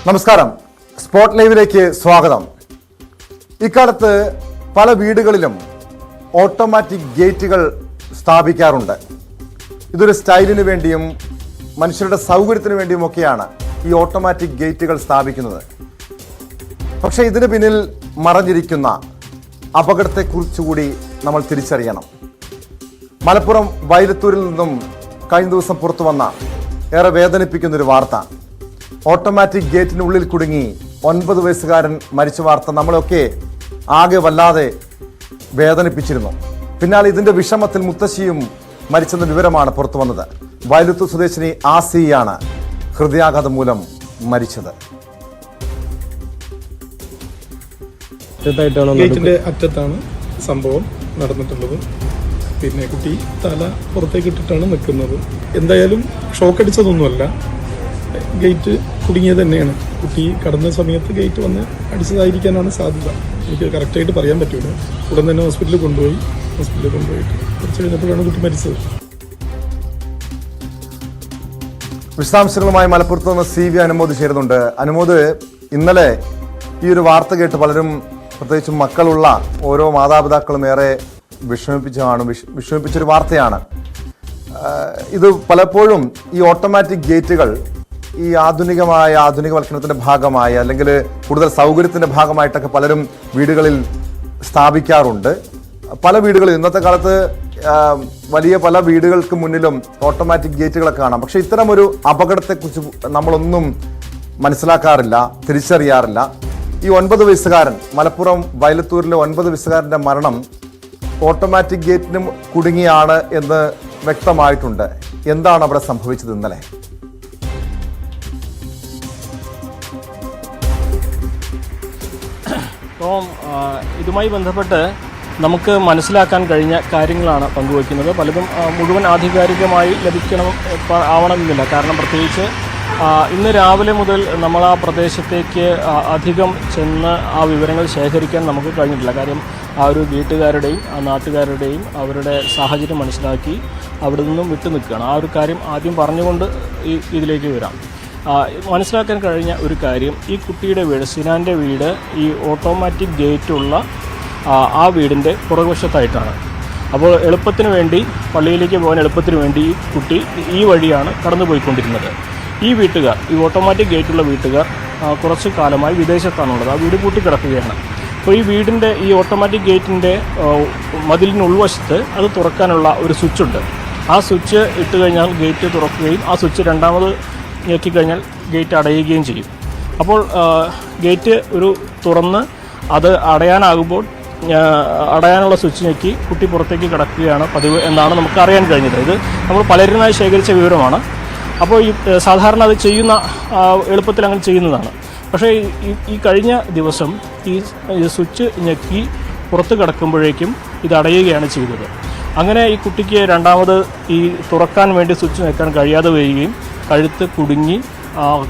നമസ്കാരം, സ്പോട്ട് ലൈവിലേക്ക് സ്വാഗതം. ഇക്കാലത്ത് പല വീടുകളിലും ഓട്ടോമാറ്റിക് ഗേറ്റുകൾ സ്ഥാപിക്കാറുണ്ട്. ഇതൊരു സ്റ്റൈലിന് വേണ്ടിയും മനുഷ്യരുടെ സൗകര്യത്തിന് വേണ്ടിയുമൊക്കെയാണ് ഈ ഓട്ടോമാറ്റിക് ഗേറ്റുകൾ സ്ഥാപിക്കുന്നത്. പക്ഷേ ഇതിന് പിന്നിൽ മറഞ്ഞിരിക്കുന്ന അപകടത്തെക്കുറിച്ചുകൂടി നമ്മൾ തിരിച്ചറിയണം. മലപ്പുറം വൈലത്തൂരിൽ നിന്നും കഴിഞ്ഞ ദിവസം പുറത്തു വന്ന ഏറെ വേദനിപ്പിക്കുന്നൊരു വാർത്ത. ഓട്ടോമാറ്റിക് ഗേറ്റിനുള്ളിൽ കുടുങ്ങി 9 വയസ്സുകാരൻ മരിച്ച വാർത്ത നമ്മളൊക്കെ ആകെ വല്ലാതെ വേദനിപ്പിച്ചിരുന്നു. പിന്നാലെ ഇതിന്റെ വിഷമത്തിൽ മുത്തശ്ശിയും മരിച്ചെന്ന വിവരമാണ് പുറത്തു വന്നത്. വൈലത്തൂർ സ്വദേശിനി ആസിയാണ് ഹൃദയാഘാതം മൂലം മരിച്ചത്. ഗേറ്റിന്റെ അറ്റത്താണ് സംഭവം നടന്നിട്ടുള്ളത്. പിന്നെ കുട്ടി തല പുറത്തേക്ക് ഇട്ടിട്ടാണ് നിൽക്കുന്നത്. എന്തായാലും ഷോക്ക് അടിച്ചതൊന്നുമല്ല, ഗേറ്റ് കുടുങ്ങിയത് തന്നെയാണ്. കുട്ടി കടന്ന സമയത്ത് ഗേറ്റ് വന്ന് അടിച്ചതായിരിക്കാനാണ് സാധ്യത. എനിക്ക് കറക്റ്റായിട്ട് പറയാൻ പറ്റൂല. ഉടൻ തന്നെ ഹോസ്പിറ്റലിൽ കൊണ്ടുപോയിട്ട് കുറച്ച് കഴിഞ്ഞപ്പോഴാണ് കുട്ടി മരിച്ചത്. വിശദാംശങ്ങളുമായി മലപ്പുറത്ത് നിന്ന് CV അനുമോദ് ചേരുന്നുണ്ട്. അനുമോദ്, ഇന്നലെ ഈ ഒരു വാർത്ത കേട്ട് പലരും, പ്രത്യേകിച്ചും മക്കളുള്ള ഓരോ മാതാപിതാക്കളും ഏറെ വിഷമിപ്പിച്ചൊരു വാർത്തയാണ്. ഇത് പലപ്പോഴും ഈ ഓട്ടോമാറ്റിക് ഗേറ്റുകൾ ഈ ആധുനികവൽക്കരണത്തിന്റെ ഭാഗമായി അല്ലെങ്കിൽ കൂടുതൽ സൗകര്യത്തിന്റെ ഭാഗമായിട്ടൊക്കെ പലരും വീടുകളിൽ സ്ഥാപിക്കാറുണ്ട്. പല വീടുകളിൽ ഇന്നത്തെ കാലത്ത് വലിയ പല വീടുകൾക്ക് മുന്നിലും ഓട്ടോമാറ്റിക് ഗേറ്റുകളൊക്കെ കാണാം. പക്ഷെ ഇത്തരം ഒരു അപകടത്തെക്കുറിച്ച് നമ്മളൊന്നും മനസ്സിലാക്കാറില്ല, തിരിച്ചറിയാറില്ല. ഈ 9 വയസ്സുകാരൻ, മലപ്പുറം വൈലത്തൂരിലെ 9 വയസ്സുകാരൻ്റെ മരണം ഓട്ടോമാറ്റിക് ഗേറ്റിനും കുടുങ്ങിയാണ് എന്ന് വ്യക്തമായിട്ടുണ്ട്. എന്താണ് അവിടെ സംഭവിച്ചത് ഇന്നലെ? അപ്പോൾ ഇതുമായി ബന്ധപ്പെട്ട് നമുക്ക് മനസ്സിലാക്കാൻ കഴിഞ്ഞ കാര്യങ്ങളാണ് പങ്കുവയ്ക്കുന്നത്. പലതും മുഴുവൻ ആധികാരികമായി ആവണമെന്നില്ല. കാരണം പ്രത്യേകിച്ച് ഇന്ന് രാവിലെ മുതൽ നമ്മൾ ആ പ്രദേശത്തേക്ക് അധികം ചെന്ന് ആ വിവരങ്ങൾ ശേഖരിക്കാൻ നമുക്ക് കഴിഞ്ഞിട്ടില്ല. കാര്യം ആ ഒരു വീട്ടുകാരുടെയും ആ നാട്ടുകാരുടെയും അവരുടെ സാഹചര്യം മനസ്സിലാക്കി അവിടെ നിന്നും വിട്ടു നിൽക്കുകയാണ്. ആ ഒരു കാര്യം ആദ്യം പറഞ്ഞുകൊണ്ട് ഇതിലേക്ക് വരാം. മനസ്സിലാക്കാൻ കഴിഞ്ഞ ഒരു കാര്യം, ഈ കുട്ടിയുടെ വീട്, സിനാൻ്റെ വീട്, ഈ ഓട്ടോമാറ്റിക് ഗേറ്റുള്ള ആ വീടിൻ്റെ പുറകുവശത്തായിട്ടാണ്. അപ്പോൾ എളുപ്പത്തിന് വേണ്ടി, പള്ളിയിലേക്ക് പോകാൻ എളുപ്പത്തിന് വേണ്ടി ഈ കുട്ടി ഈ വഴിയാണ് കടന്നു പോയിക്കൊണ്ടിരുന്നത്. ഈ വീട്ടുകാർ, ഈ ഓട്ടോമാറ്റിക് ഗേറ്റുള്ള വീട്ടുകാർ കുറച്ച് കാലമായി വിദേശത്താണുള്ളത്. ആ വീട് പൂട്ടിക്കിടക്കുകയാണ്. അപ്പോൾ ഈ വീടിൻ്റെ, ഈ ഓട്ടോമാറ്റിക് ഗേറ്റിൻ്റെ മതിലിന് ഉൾവശത്ത് അത് തുറക്കാനുള്ള ഒരു സ്വിച്ചുണ്ട്. ആ സ്വിച്ച് ഇട്ട് കഴിഞ്ഞാൽ ഗേറ്റ് തുറക്കുകയും ആ സ്വിച്ച് രണ്ടാമത് ഞെക്കിക്കഴിഞ്ഞാൽ ഗേറ്റ് അടയുകയും ചെയ്യും. അപ്പോൾ ഗേറ്റ് തുറന്ന് അത് അടയാനാകുമ്പോൾ അടയാനുള്ള സ്വിച്ച് ഞെക്കി കുട്ടി പുറത്തേക്ക് കിടക്കുകയാണ് പതിവ് എന്നാണ് നമുക്ക് അറിയാൻ കഴിഞ്ഞത്. ഇത് നമ്മൾ പലരുമായി ശേഖരിച്ച വിവരമാണ്. അപ്പോൾ സാധാരണ അത് എളുപ്പത്തിൽ അങ്ങനെ ചെയ്യുന്നതാണ്. പക്ഷേ ഈ കഴിഞ്ഞ ദിവസം ഈ സ്വിച്ച് ഞെക്കി പുറത്ത് കിടക്കുമ്പോഴേക്കും ഇത് അടയുകയാണ് ചെയ്തത്. അങ്ങനെ ഈ കുട്ടിക്ക് രണ്ടാമത് ഈ തുറക്കാൻ വേണ്ടി സ്വിച്ച് ഞെക്കാൻ കഴിയാതെ വരികയും കഴുത്ത് കുടുങ്ങി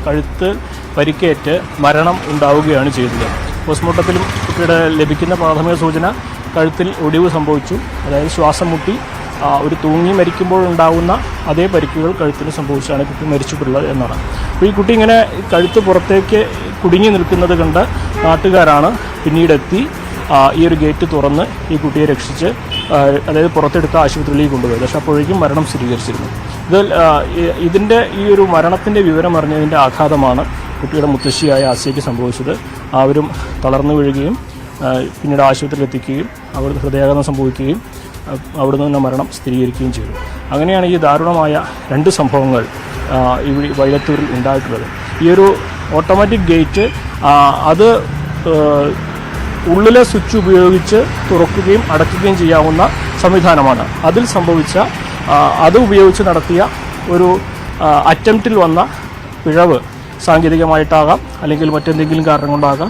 കഴുത്ത് പരിക്കേറ്റ് മരണം ഉണ്ടാവുകയാണ് ചെയ്തത്. പോസ്റ്റ്മോർട്ടത്തിലും കുട്ടിയുടെ ലഭിക്കുന്ന പ്രാഥമിക സൂചന കഴുത്തിൽ ഒടിവ് സംഭവിച്ചു. അതായത് ശ്വാസം മുട്ടി ഒരു തൂങ്ങി മരിക്കുമ്പോഴുണ്ടാകുന്ന അതേ പരിക്കുകൾ കഴുത്തിന് സംഭവിച്ചാണ് കുട്ടി മരിച്ചിട്ടുള്ളത് എന്നാണ്. അപ്പോൾ ഈ കുട്ടി ഇങ്ങനെ കഴുത്ത് പുറത്തേക്ക് കുടുങ്ങി നിൽക്കുന്നത് കണ്ട് നാട്ടുകാരാണ് പിന്നീടെത്തി ഈ ഒരു ഗേറ്റ് തുറന്ന് ഈ കുട്ടിയെ രക്ഷിച്ച്, അതായത് പുറത്തെടുത്ത ആശുപത്രിയിലേക്ക് കൊണ്ടുപോയത്. പക്ഷേ അപ്പോഴേക്കും മരണം സ്ഥിരീകരിച്ചിരുന്നു. ഇതിൻ്റെ ഈ ഒരു മരണത്തിൻ്റെ വിവരം അറിഞ്ഞതിൻ്റെ ആഘാതമാണ് കുട്ടിയുടെ മുത്തശ്ശിയായ ആസിയയ്ക്ക് സംഭവിച്ചത്. അവരും തളർന്നു വീഴുകയും പിന്നീട് ആശുപത്രിയിൽ എത്തിക്കുകയും അവിടുന്ന് ഹൃദയാഘാതം സംഭവിക്കുകയും അവിടുന്ന് തന്നെ മരണം സ്ഥിരീകരിക്കുകയും ചെയ്തു. അങ്ങനെയാണ് ഈ ദാരുണമായ 2 സംഭവങ്ങൾ ഇവിടെ വൈലത്തൂരിൽ ഉണ്ടായിട്ടുള്ളത്. ഈ ഒരു ഓട്ടോമാറ്റിക് ഗേറ്റ് അത് ഉള്ളിലെ സ്വിച്ച് ഉപയോഗിച്ച് തുറക്കുകയും അടയ്ക്കുകയും ചെയ്യാവുന്ന സംവിധാനമാണ്. അതിൽ സംഭവിച്ച അത് ഉപയോഗിച്ച് നടത്തിയ ഒരു അറ്റംപ്റ്റിൽ വന്ന പിഴവ് സാങ്കേതികമായിട്ടാകാം, അല്ലെങ്കിൽ മറ്റെന്തെങ്കിലും കാരണം കൊണ്ടാകാം.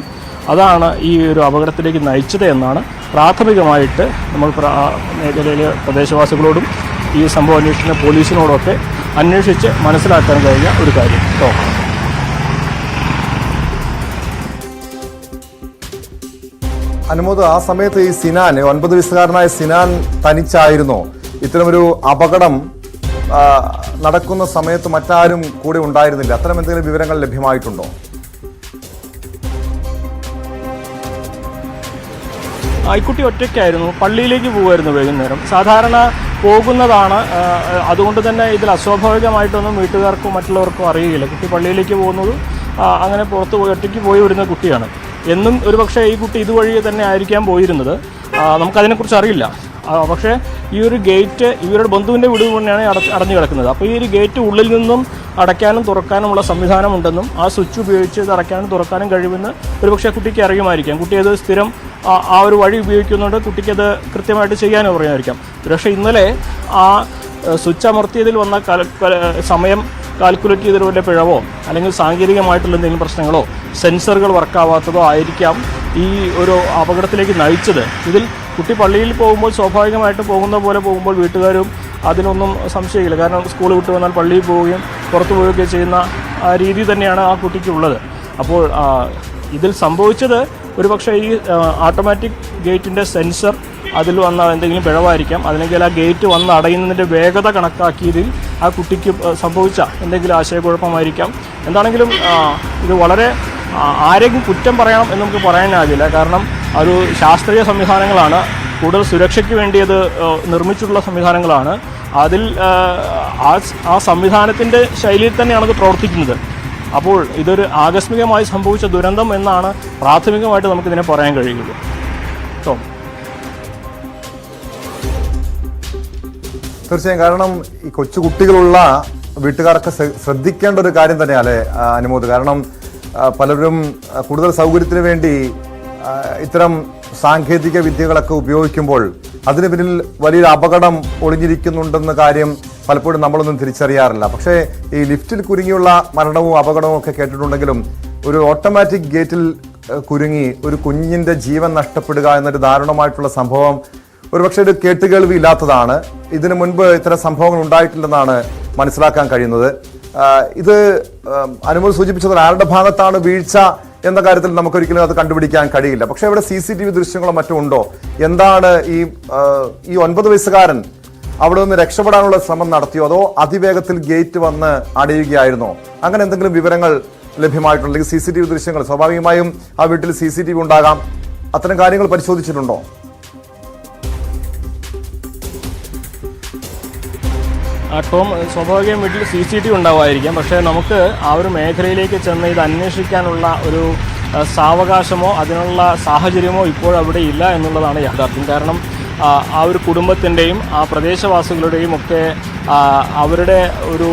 അതാണ് ഈ ഒരു അപകടത്തിലേക്ക് നയിച്ചത് എന്നാണ് പ്രാഥമികമായിട്ട് നമ്മൾ മേഖലയിലെ പ്രദേശവാസികളോടും ഈ സംഭവം അന്വേഷിക്കുന്ന പോലീസിനോടൊക്കെ അന്വേഷിച്ച് മനസ്സിലാക്കാൻ കഴിഞ്ഞ ഒരു കാര്യം. അനുമോദ്, ആ സമയത്ത് ഈ സിനാൻ, 9 വയസ്സുകാരനായ സിനാൻ തനിച്ചായിരുന്നോ? ഇത്തരമൊരു അപകടം നടക്കുന്ന സമയത്ത് മറ്റാരും കൂടെ ഉണ്ടായിരുന്നില്ല? അത്തരം എന്തെങ്കിലും വിവരങ്ങൾ ലഭ്യമായിട്ടുണ്ടോ? ഈ കുട്ടി ഒറ്റയ്ക്കായിരുന്നു, പള്ളിയിലേക്ക് പോകുമായിരുന്നു വൈകുന്നേരം. സാധാരണ പോകുന്നതാണ്, അതുകൊണ്ട് തന്നെ ഇതിൽ അസ്വാഭാവികമായിട്ടൊന്നും വീട്ടുകാർക്കും മറ്റുള്ളവർക്കും അറിയില്ല. കുട്ടി പള്ളിയിലേക്ക് പോകുന്നത് അങ്ങനെ പുറത്ത് പോയി ഒറ്റയ്ക്ക് പോയി വരുന്ന കുട്ടിയാണ്. എന്നും ഒരുപക്ഷെ ഈ കുട്ടി ഇതുവഴി തന്നെ ആയിരിക്കാം പോയിരുന്നത്, നമുക്കതിനെക്കുറിച്ച് അറിയില്ല. പക്ഷേ ഈ ഒരു ഗേറ്റ് ഇവരുടെ ബന്ധുവിൻ്റെ വീട് തന്നെയാണ് അടഞ്ഞു കിടക്കുന്നത്. അപ്പോൾ ഈ ഒരു ഗേറ്റ് ഉള്ളിൽ നിന്നും അടയ്ക്കാനും തുറക്കാനുമുള്ള സംവിധാനമുണ്ടെന്നും ആ സ്വിച്ച് ഉപയോഗിച്ച് ഇത് അടയ്ക്കാനും തുറക്കാനും കഴിയുമെന്ന് ഒരുപക്ഷെ കുട്ടിക്ക് അറിയുമായിരിക്കാം. കുട്ടി അത് സ്ഥിരം ആ ഒരു വഴി ഉപയോഗിക്കുന്നുണ്ട്, കുട്ടിക്കത് കൃത്യമായിട്ട് ചെയ്യാനും അറിയാമായിരിക്കാം. പക്ഷേ ഇന്നലെ ആ സ്വിച്ച് അമർത്തിയതിൽ വന്ന സമയം കാൽക്കുലേറ്റ് ചെയ്തൊരു വല്ല പിഴവോ അല്ലെങ്കിൽ സാങ്കേതികമായിട്ടുള്ള എന്തെങ്കിലും പ്രശ്നങ്ങളോ സെൻസറുകൾ വർക്കാവാത്തതോ ആയിരിക്കാം ഈ ഒരു അപകടത്തിലേക്ക് നയിച്ചത്. ഇതിൽ കുട്ടി പള്ളിയിൽ പോകുമ്പോൾ സ്വാഭാവികമായിട്ട് പോകുന്ന പോലെ പോകുമ്പോൾ വീട്ടുകാരും അതിനൊന്നും സംശയമില്ല. കാരണം സ്കൂൾ വിട്ട് വന്നാൽ പള്ളിയിൽ പോവുകയും പുറത്തു പോവുകയൊക്കെ ചെയ്യുന്ന ആ രീതി തന്നെയാണ് ആ കുട്ടിക്കുള്ളത്. അപ്പോൾ ഇതിൽ സംഭവിച്ചത് ഒരുപക്ഷെ ഈ ഓട്ടോമാറ്റിക് ഗേറ്റിൻ്റെ സെൻസർ അതിൽ വന്ന എന്തെങ്കിലും പിഴവായിരിക്കാം, അല്ലെങ്കിൽ ആ ഗേറ്റ് വന്ന് അടയുന്നതിൻ്റെ വേഗത കണക്കാക്കിയതിൽ ആ കുട്ടിക്ക് സംഭവിച്ച എന്തെങ്കിലും ആശയക്കുഴപ്പമായിരിക്കാം. എന്താണെങ്കിലും ഇത് വളരെ ആരെങ്കിലും കുറ്റം പറയണം എന്ന് നമുക്ക് പറയാനാകില്ല. കാരണം ഒരു ശാസ്ത്രീയ സംവിധാനങ്ങളാണ്, കൂടുതൽ സുരക്ഷയ്ക്ക് വേണ്ടി അത് നിർമ്മിച്ചിട്ടുള്ള സംവിധാനങ്ങളാണ്. അതിൽ ആ സംവിധാനത്തിൻ്റെ ശൈലിയിൽ തന്നെയാണ് അത് പ്രവർത്തിക്കുന്നത്. അപ്പോൾ ഇതൊരു ആകസ്മികമായി സംഭവിച്ച ദുരന്തം എന്നാണ് പ്രാഥമികമായിട്ട് നമുക്കിതിനെ പറയാൻ കഴിയുള്ളൂ. കേട്ടോ, തീർച്ചയായും. കാരണം ഈ കൊച്ചുകുട്ടികളുള്ള വീട്ടുകാർക്ക് ശ്രദ്ധിക്കേണ്ട ഒരു കാര്യം തന്നെയാണ് അല്ലേ അനുമോദ്? കാരണം പലരും കൂടുതൽ സൗകര്യത്തിന് വേണ്ടി ഇത്തരം സാങ്കേതിക വിദ്യകളൊക്കെ ഉപയോഗിക്കുമ്പോൾ അതിന് പിന്നിൽ വലിയൊരു അപകടം ഒളിഞ്ഞിരിക്കുന്നുണ്ടെന്ന കാര്യം പലപ്പോഴും നമ്മളൊന്നും തിരിച്ചറിയാറില്ല. പക്ഷേ ഈ ലിഫ്റ്റിൽ കുരുങ്ങിയുള്ള മരണവും അപകടവും ഒക്കെ കേട്ടിട്ടുണ്ടെങ്കിലും ഒരു ഓട്ടോമാറ്റിക് ഗേറ്റിൽ കുരുങ്ങി ഒരു കുഞ്ഞിൻ്റെ ജീവൻ നഷ്ടപ്പെടുക എന്നൊരു ദാരുണമായിട്ടുള്ള സംഭവം ഒരുപക്ഷെ ഒരു കേട്ടുകേൾവി ഇല്ലാത്തതാണ്. ഇതിനു മുൻപ് ഇത്തരം സംഭവങ്ങൾ ഉണ്ടായിട്ടില്ലെന്നാണ് മനസ്സിലാക്കാൻ കഴിയുന്നത്. ഇത് അനുമോദ് സൂചിപ്പിച്ചത് ആരുടെ ഭാഗത്താണ് വീഴ്ച എന്ന കാര്യത്തിൽ നമുക്കൊരിക്കലും അത് കണ്ടുപിടിക്കാൻ കഴിയില്ല. പക്ഷേ ഇവിടെ CCTV ദൃശ്യങ്ങളോ മറ്റോ ഉണ്ടോ? എന്താണ് ഈ 9 വയസ്സുകാരൻ അവിടെ നിന്ന് രക്ഷപ്പെടാനുള്ള ശ്രമം നടത്തിയോ, അതോ അതിവേഗത്തിൽ ഗേറ്റ് വന്ന് അടയുകയായിരുന്നോ? അങ്ങനെ എന്തെങ്കിലും വിവരങ്ങൾ ലഭ്യമായിട്ടുണ്ടെങ്കിൽ CCTV ദൃശ്യങ്ങൾ, സ്വാഭാവികമായും ആ വീട്ടിൽ CCTV ഉണ്ടാകാം, അത്തരം കാര്യങ്ങൾ പരിശോധിച്ചിട്ടുണ്ടോ? ടോം, സ്വാഭാവികം വീട്ടിൽ CCTV ഉണ്ടാവുമായിരിക്കാം. പക്ഷേ നമുക്ക് ആ ഒരു മേഖലയിലേക്ക് ചെന്ന് ഇത് അന്വേഷിക്കാനുള്ള ഒരു സാവകാശമോ അതിനുള്ള സാഹചര്യമോ ഇപ്പോഴവിടെ ഇല്ല എന്നുള്ളതാണ് യാഥാർത്ഥ്യം. കാരണം ആ ഒരു കുടുംബത്തിൻ്റെയും ആ പ്രദേശവാസികളുടെയും ഒക്കെ അവരുടെ ഒരു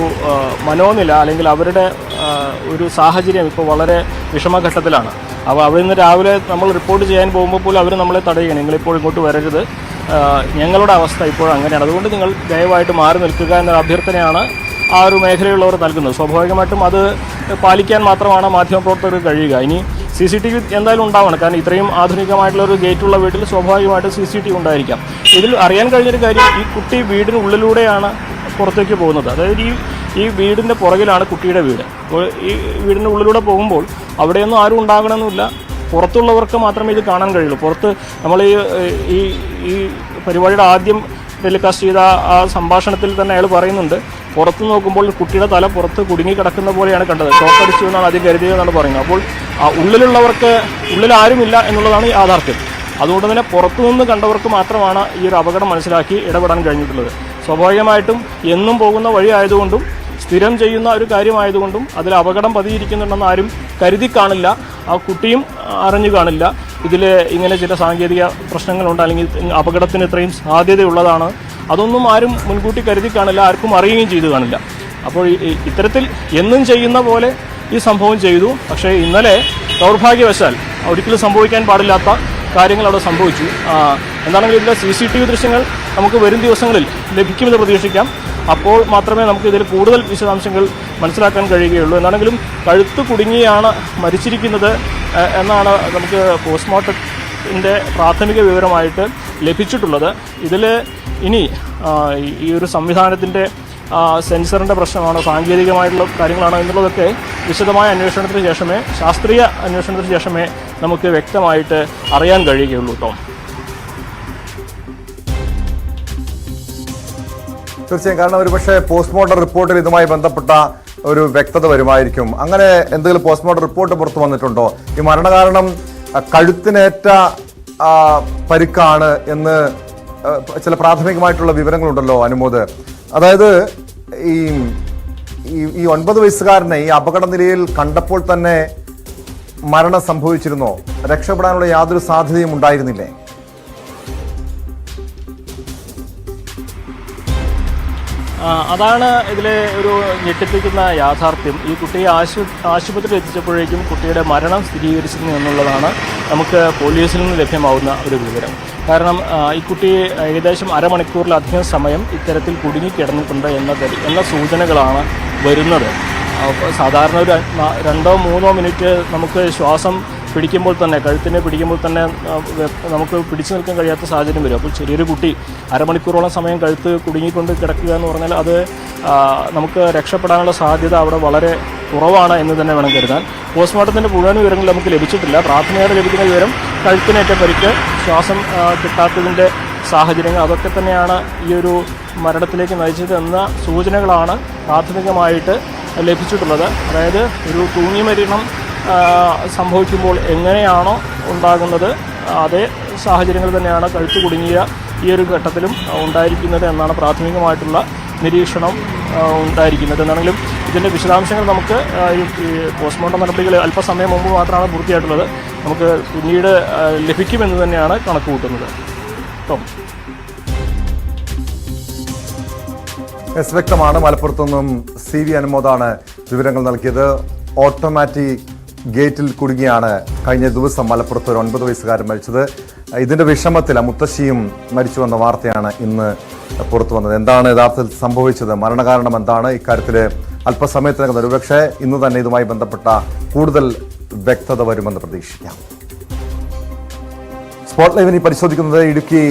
മനോനില അല്ലെങ്കിൽ അവരുടെ ഒരു സാഹചര്യം ഇപ്പോൾ വളരെ വിഷമഘട്ടത്തിലാണ്. അപ്പോൾ അവിടെ നിന്ന് രാവിലെ നമ്മൾ റിപ്പോർട്ട് ചെയ്യാൻ പോകുമ്പോൾ പോലും അവർ നമ്മളെ തടയുകയാണ്, നിങ്ങളിപ്പോൾ ഇങ്ങോട്ട് വരരുത്, ഞങ്ങളുടെ അവസ്ഥ ഇപ്പോഴും അങ്ങനെയാണ്, അതുകൊണ്ട് നിങ്ങൾ ദയവായിട്ട് മാറി നിൽക്കുക എന്നൊരു അഭ്യർത്ഥനയാണ് ആ ഒരു മേഖലയുള്ളവർ നൽകുന്നത്. സ്വാഭാവികമായിട്ടും അത് പാലിക്കാൻ മാത്രമാണ് മാധ്യമപ്രവർത്തകർക്ക് കഴിയുക. ഇനി CCTV എന്തായാലും ഉണ്ടാവണം, കാരണം ഇത്രയും ആധുനികമായിട്ടുള്ള ഒരു ഗേറ്റുള്ള വീട്ടിൽ സ്വാഭാവികമായിട്ട് CCTV ഉണ്ടായിരിക്കാം. ഇതിൽ അറിയാൻ കഴിഞ്ഞൊരു കാര്യം, ഈ കുട്ടി വീടിനുള്ളിലൂടെയാണ് പുറത്തേക്ക് പോകുന്നത്. അതായത് ഈ വീടിൻ്റെ പുറകിലാണ് കുട്ടിയുടെ വീട്. അപ്പോൾ ഈ വീടിൻ്റെ ഉള്ളിലൂടെ പോകുമ്പോൾ അവിടെയൊന്നും ആരും ഉണ്ടാകണമെന്നില്ല, പുറത്തുള്ളവർക്ക് മാത്രമേ ഇത് കാണാൻ കഴിയുള്ളൂ. പുറത്ത് നമ്മൾ ഈ പരിപാടിയുടെ ആദ്യം ടെലികാസ്റ്റ് ചെയ്ത ആ സംഭാഷണത്തിൽ തന്നെ അയാൾ പറയുന്നുണ്ട്, പുറത്ത് നോക്കുമ്പോൾ കുട്ടിയുടെ തല പുറത്ത് കുടുങ്ങി കിടക്കുന്ന പോലെയാണ് കണ്ടത്, ഷോക്കടിച്ചു എന്നാണ് ആദ്യം കരുതിയതെന്നാണ് പറയുന്നത്. അപ്പോൾ ഉള്ളിലുള്ളവർക്ക് ഉള്ളിൽ ആരുമില്ല എന്നുള്ളതാണ് യാഥാർത്ഥ്യം. അതുകൊണ്ട് തന്നെ പുറത്തുനിന്ന് കണ്ടവർക്ക് മാത്രമാണ് ഈ ഒരു അപകടം മനസ്സിലാക്കി ഇടപെടാൻ കഴിഞ്ഞിട്ടുള്ളത്. സ്വാഭാവികമായിട്ടും എന്നും പോകുന്ന വഴി ആയതുകൊണ്ടും സ്ഥിരം ചെയ്യുന്ന ഒരു കാര്യമായതുകൊണ്ടും അതിൽ അപകടം പതിയിരിക്കുന്നുണ്ടെന്ന് ആരും കരുതി കാണില്ല, ആ കുട്ടിയും അറിഞ്ഞു കാണില്ല ഇതിൽ ഇങ്ങനെ ചില സാങ്കേതിക പ്രശ്നങ്ങളുണ്ട്, അല്ലെങ്കിൽ അപകടത്തിന് ഇത്രയും സാധ്യതയുള്ളതാണ്, അതൊന്നും ആരും മുൻകൂട്ടി കരുതി കാണില്ല, ആർക്കും അറിയുകയും ചെയ്തു കാണില്ല. അപ്പോൾ ഇത്തരത്തിൽ എന്നും ചെയ്യുന്ന പോലെ ഈ സംഭവം ചെയ്തു. പക്ഷേ ഇന്നലെ ദൗർഭാഗ്യവശാൽ ഒരിക്കലും സംഭവിക്കാൻ പാടില്ലാത്ത കാര്യങ്ങൾ അവിടെ സംഭവിച്ചു. എന്താണെങ്കിലും ഇതിലെ CCTV ദൃശ്യങ്ങൾ നമുക്ക് വരും ദിവസങ്ങളിൽ ലഭിക്കുമെന്ന് പ്രതീക്ഷിക്കാം. അപ്പോൾ മാത്രമേ നമുക്ക് ഇതിൽ കൂടുതൽ വിശദാംശങ്ങൾ മനസ്സിലാക്കാൻ കഴിയുകയുള്ളൂ. എന്താണെങ്കിലും കഴുത്ത് കുടുങ്ങിയാണ് മരിച്ചിരിക്കുന്നത് എന്നാണ് നമുക്ക് പോസ്റ്റ്മോർട്ടത്തിൻ്റെ പ്രാഥമിക വിവരമായിട്ട് ലഭിച്ചിട്ടുള്ളത്. ഇതിൽ ഇനി ഈ ഒരു സംവിധാനത്തിൻ്റെ സെൻസറിൻ്റെ പ്രശ്നമാണോ, സാങ്കേതികമായിട്ടുള്ള കാര്യങ്ങളാണോ എന്നുള്ളതൊക്കെ വിശദമായ അന്വേഷണത്തിന് ശേഷമേ, ശാസ്ത്രീയ അന്വേഷണത്തിന് ശേഷമേ നമുക്ക് വ്യക്തമായിട്ട് അറിയാൻ കഴിയുകയുള്ളൂ കേട്ടോ. തീർച്ചയായും. കാരണം ഒരുപക്ഷെ പോസ്റ്റ്മോർട്ടം റിപ്പോർട്ടിൽ ഇതുമായി ബന്ധപ്പെട്ട ഒരു വ്യക്തത വരുമായിരിക്കും. അങ്ങനെ എന്തെങ്കിലും പോസ്റ്റ്മോർട്ടം റിപ്പോർട്ട് പുറത്തു വന്നിട്ടുണ്ടോ? ഈ മരണകാരണം കഴുത്തിനേറ്റ പരിക്കാണ് എന്ന് ചില പ്രാഥമികമായിട്ടുള്ള വിവരങ്ങളുണ്ടല്ലോ അനുമോദ്. അതായത് ഈ ഈ 9 വയസ്സുകാരനെ ഈ അപകട നിലയിൽ കണ്ടപ്പോൾ തന്നെ മരണം സംഭവിച്ചിരുന്നോ? രക്ഷപ്പെടാനുള്ള യാതൊരു സാധ്യതയും ഉണ്ടായിരുന്നില്ലേ? അതാണ് ഇതിലെ ഒരു ഞെട്ടിപ്പിക്കുന്ന യാഥാർത്ഥ്യം. ഈ കുട്ടിയെ ആശുപത്രിയിൽ എത്തിച്ചപ്പോഴേക്കും കുട്ടിയുടെ മരണം സ്ഥിരീകരിച്ചിരുന്നു എന്നുള്ളതാണ് നമുക്ക് പോലീസിൽ നിന്ന് ലഭ്യമാവുന്ന ഒരു വിവരം. കാരണം ഈ കുട്ടി ഏകദേശം അരമണിക്കൂറിലധികം സമയം ഇത്തരത്തിൽ കുടുങ്ങിക്കിടന്നിട്ടുണ്ട് എന്ന സൂചനകളാണ് വരുന്നത്. സാധാരണ ഒരു 2-3 മിനിറ്റ് നമുക്ക് ശ്വാസം പിടിക്കുമ്പോൾ തന്നെ, കഴുത്തിനെ പിടിക്കുമ്പോൾ തന്നെ നമുക്ക് പിടിച്ചു നിൽക്കാൻ കഴിയാത്ത സാഹചര്യം വരും. അപ്പോൾ ചെറിയൊരു കുട്ടി അരമണിക്കൂറോളം സമയം കഴുത്ത് കുടുങ്ങിക്കൊണ്ട് കിടക്കുക എന്ന് പറഞ്ഞാൽ അത് നമുക്ക് രക്ഷപ്പെടാനുള്ള സാധ്യത അവിടെ വളരെ കുറവാണ് എന്ന് തന്നെ വേണം കരുതാൻ. പോസ്റ്റ്മോർട്ടത്തിൻ്റെ മുഴുവൻ വിവരങ്ങൾ നമുക്ക് ലഭിച്ചിട്ടില്ല. പ്രാഥമികമായി ലഭിക്കുന്ന വിവരം കഴുത്തിനേറ്റ പരിക്ക്, ശ്വാസം കിട്ടാത്തതിൻ്റെ സാഹചര്യങ്ങൾ, അതൊക്കെ തന്നെയാണ് ഈ ഒരു മരണത്തിലേക്ക് നയിച്ചത് എന്ന സൂചനകളാണ് പ്രാഥമികമായിട്ട് ലഭിച്ചിട്ടുള്ളത്. അതായത് ഒരു തൂങ്ങി മരണം സംഭവിക്കുമ്പോൾ എങ്ങനെയാണോ ഉണ്ടാകുന്നത് അതേ സാഹചര്യങ്ങൾ തന്നെയാണ് കഴുത്ത് കുടുങ്ങിയ ഈ ഒരു ഘട്ടത്തിലും ഉണ്ടായിരിക്കുന്നത് എന്നാണ് പ്രാഥമികമായിട്ടുള്ള നിരീക്ഷണം ഉണ്ടായിരിക്കുന്നത്. എന്നാണെങ്കിലും ഇതിൻ്റെ വിശദാംശങ്ങൾ നമുക്ക് ഈ പോസ്റ്റ്മോർട്ടം നടപടികൾ അല്പസമയം മുമ്പ് മാത്രമാണ് പൂർത്തിയായിട്ടുള്ളത്. നമുക്ക് പിന്നീട് ലഭിക്കുമെന്ന് തന്നെയാണ് കണക്ക് കൂട്ടുന്നത്. വ്യക്തമാണ്. മലപ്പുറത്തു നിന്നും CV അനുമോദാണ് വിവരങ്ങൾ നൽകിയത്. ഓട്ടോമാറ്റിക് ഗേറ്റിൽ കുടുങ്ങിയാണ് കഴിഞ്ഞ ദിവസം മലപ്പുറത്ത് ഒരു 9 വയസ്സുകാരൻ മരിച്ചത്. ഇതിന്റെ വിഷമത്തിൽ മുത്തശ്ശിയും മരിച്ചുവെന്ന വാർത്തയാണ് ഇന്ന് പുറത്തു വന്നത്. എന്താണ് യഥാർത്ഥത്തിൽ സംഭവിച്ചത്, മരണകാരണം എന്താണ്, ഇക്കാര്യത്തിൽ അല്പസമയത്തിനകം ഒരുപക്ഷെ ഇന്ന് തന്നെ ഇതുമായി ബന്ധപ്പെട്ട കൂടുതൽ വ്യക്തത വരുമെന്ന് പ്രതീക്ഷിക്കാം. സ്പോട്ട് ലൈവിനി പരിശോധിക്കുന്നത് ഇടുക്കി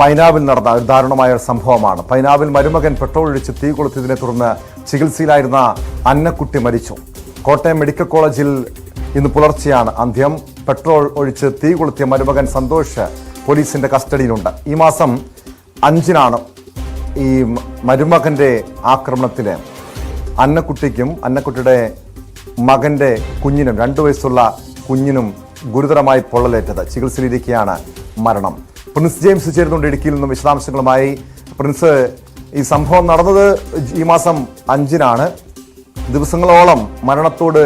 പൈനാവിൽ നടന്ന ഒരു ദാരുണമായ സംഭവമാണ്. പൈനാവിൽ മരുമകൻ പെട്രോൾ ഒഴിച്ച് തീ കൊളുത്തിയതിനെ തുടർന്ന് ചികിത്സയിലായിരുന്ന അന്നക്കുട്ടി മരിച്ചു. കോട്ടയം മെഡിക്കൽ കോളേജിൽ ഇന്ന് പുലർച്ചെയാണ് അന്ത്യം. പെട്രോൾ ഒഴിച്ച് തീ കൊളുത്തിയ മരുമകൻ സന്തോഷ് പോലീസിന്റെ കസ്റ്റഡിയിലുണ്ട്. ഈ മാസം 5-നാണ് ഈ മരുമകന്റെ ആക്രമണത്തിൽ അന്നക്കുട്ടിക്കും അന്നക്കുട്ടിയുടെ മകന്റെ കുഞ്ഞിനും 2 വയസ്സുള്ള കുഞ്ഞിനും ഗുരുതരമായി പൊള്ളലേറ്റത്. ചികിത്സയിലിരിക്കെയാണ് മരണം. പ്രിൻസ് ജെയിംസ് ചേരുന്നുണ്ട് ഇടുക്കിയിൽ നിന്നും വിശദാംശങ്ങളുമായി. പ്രിൻസ്, ഈ സംഭവം നടന്നത് ഈ മാസം 5-നാണ്. ദിവസങ്ങളോളം മരണത്തോട്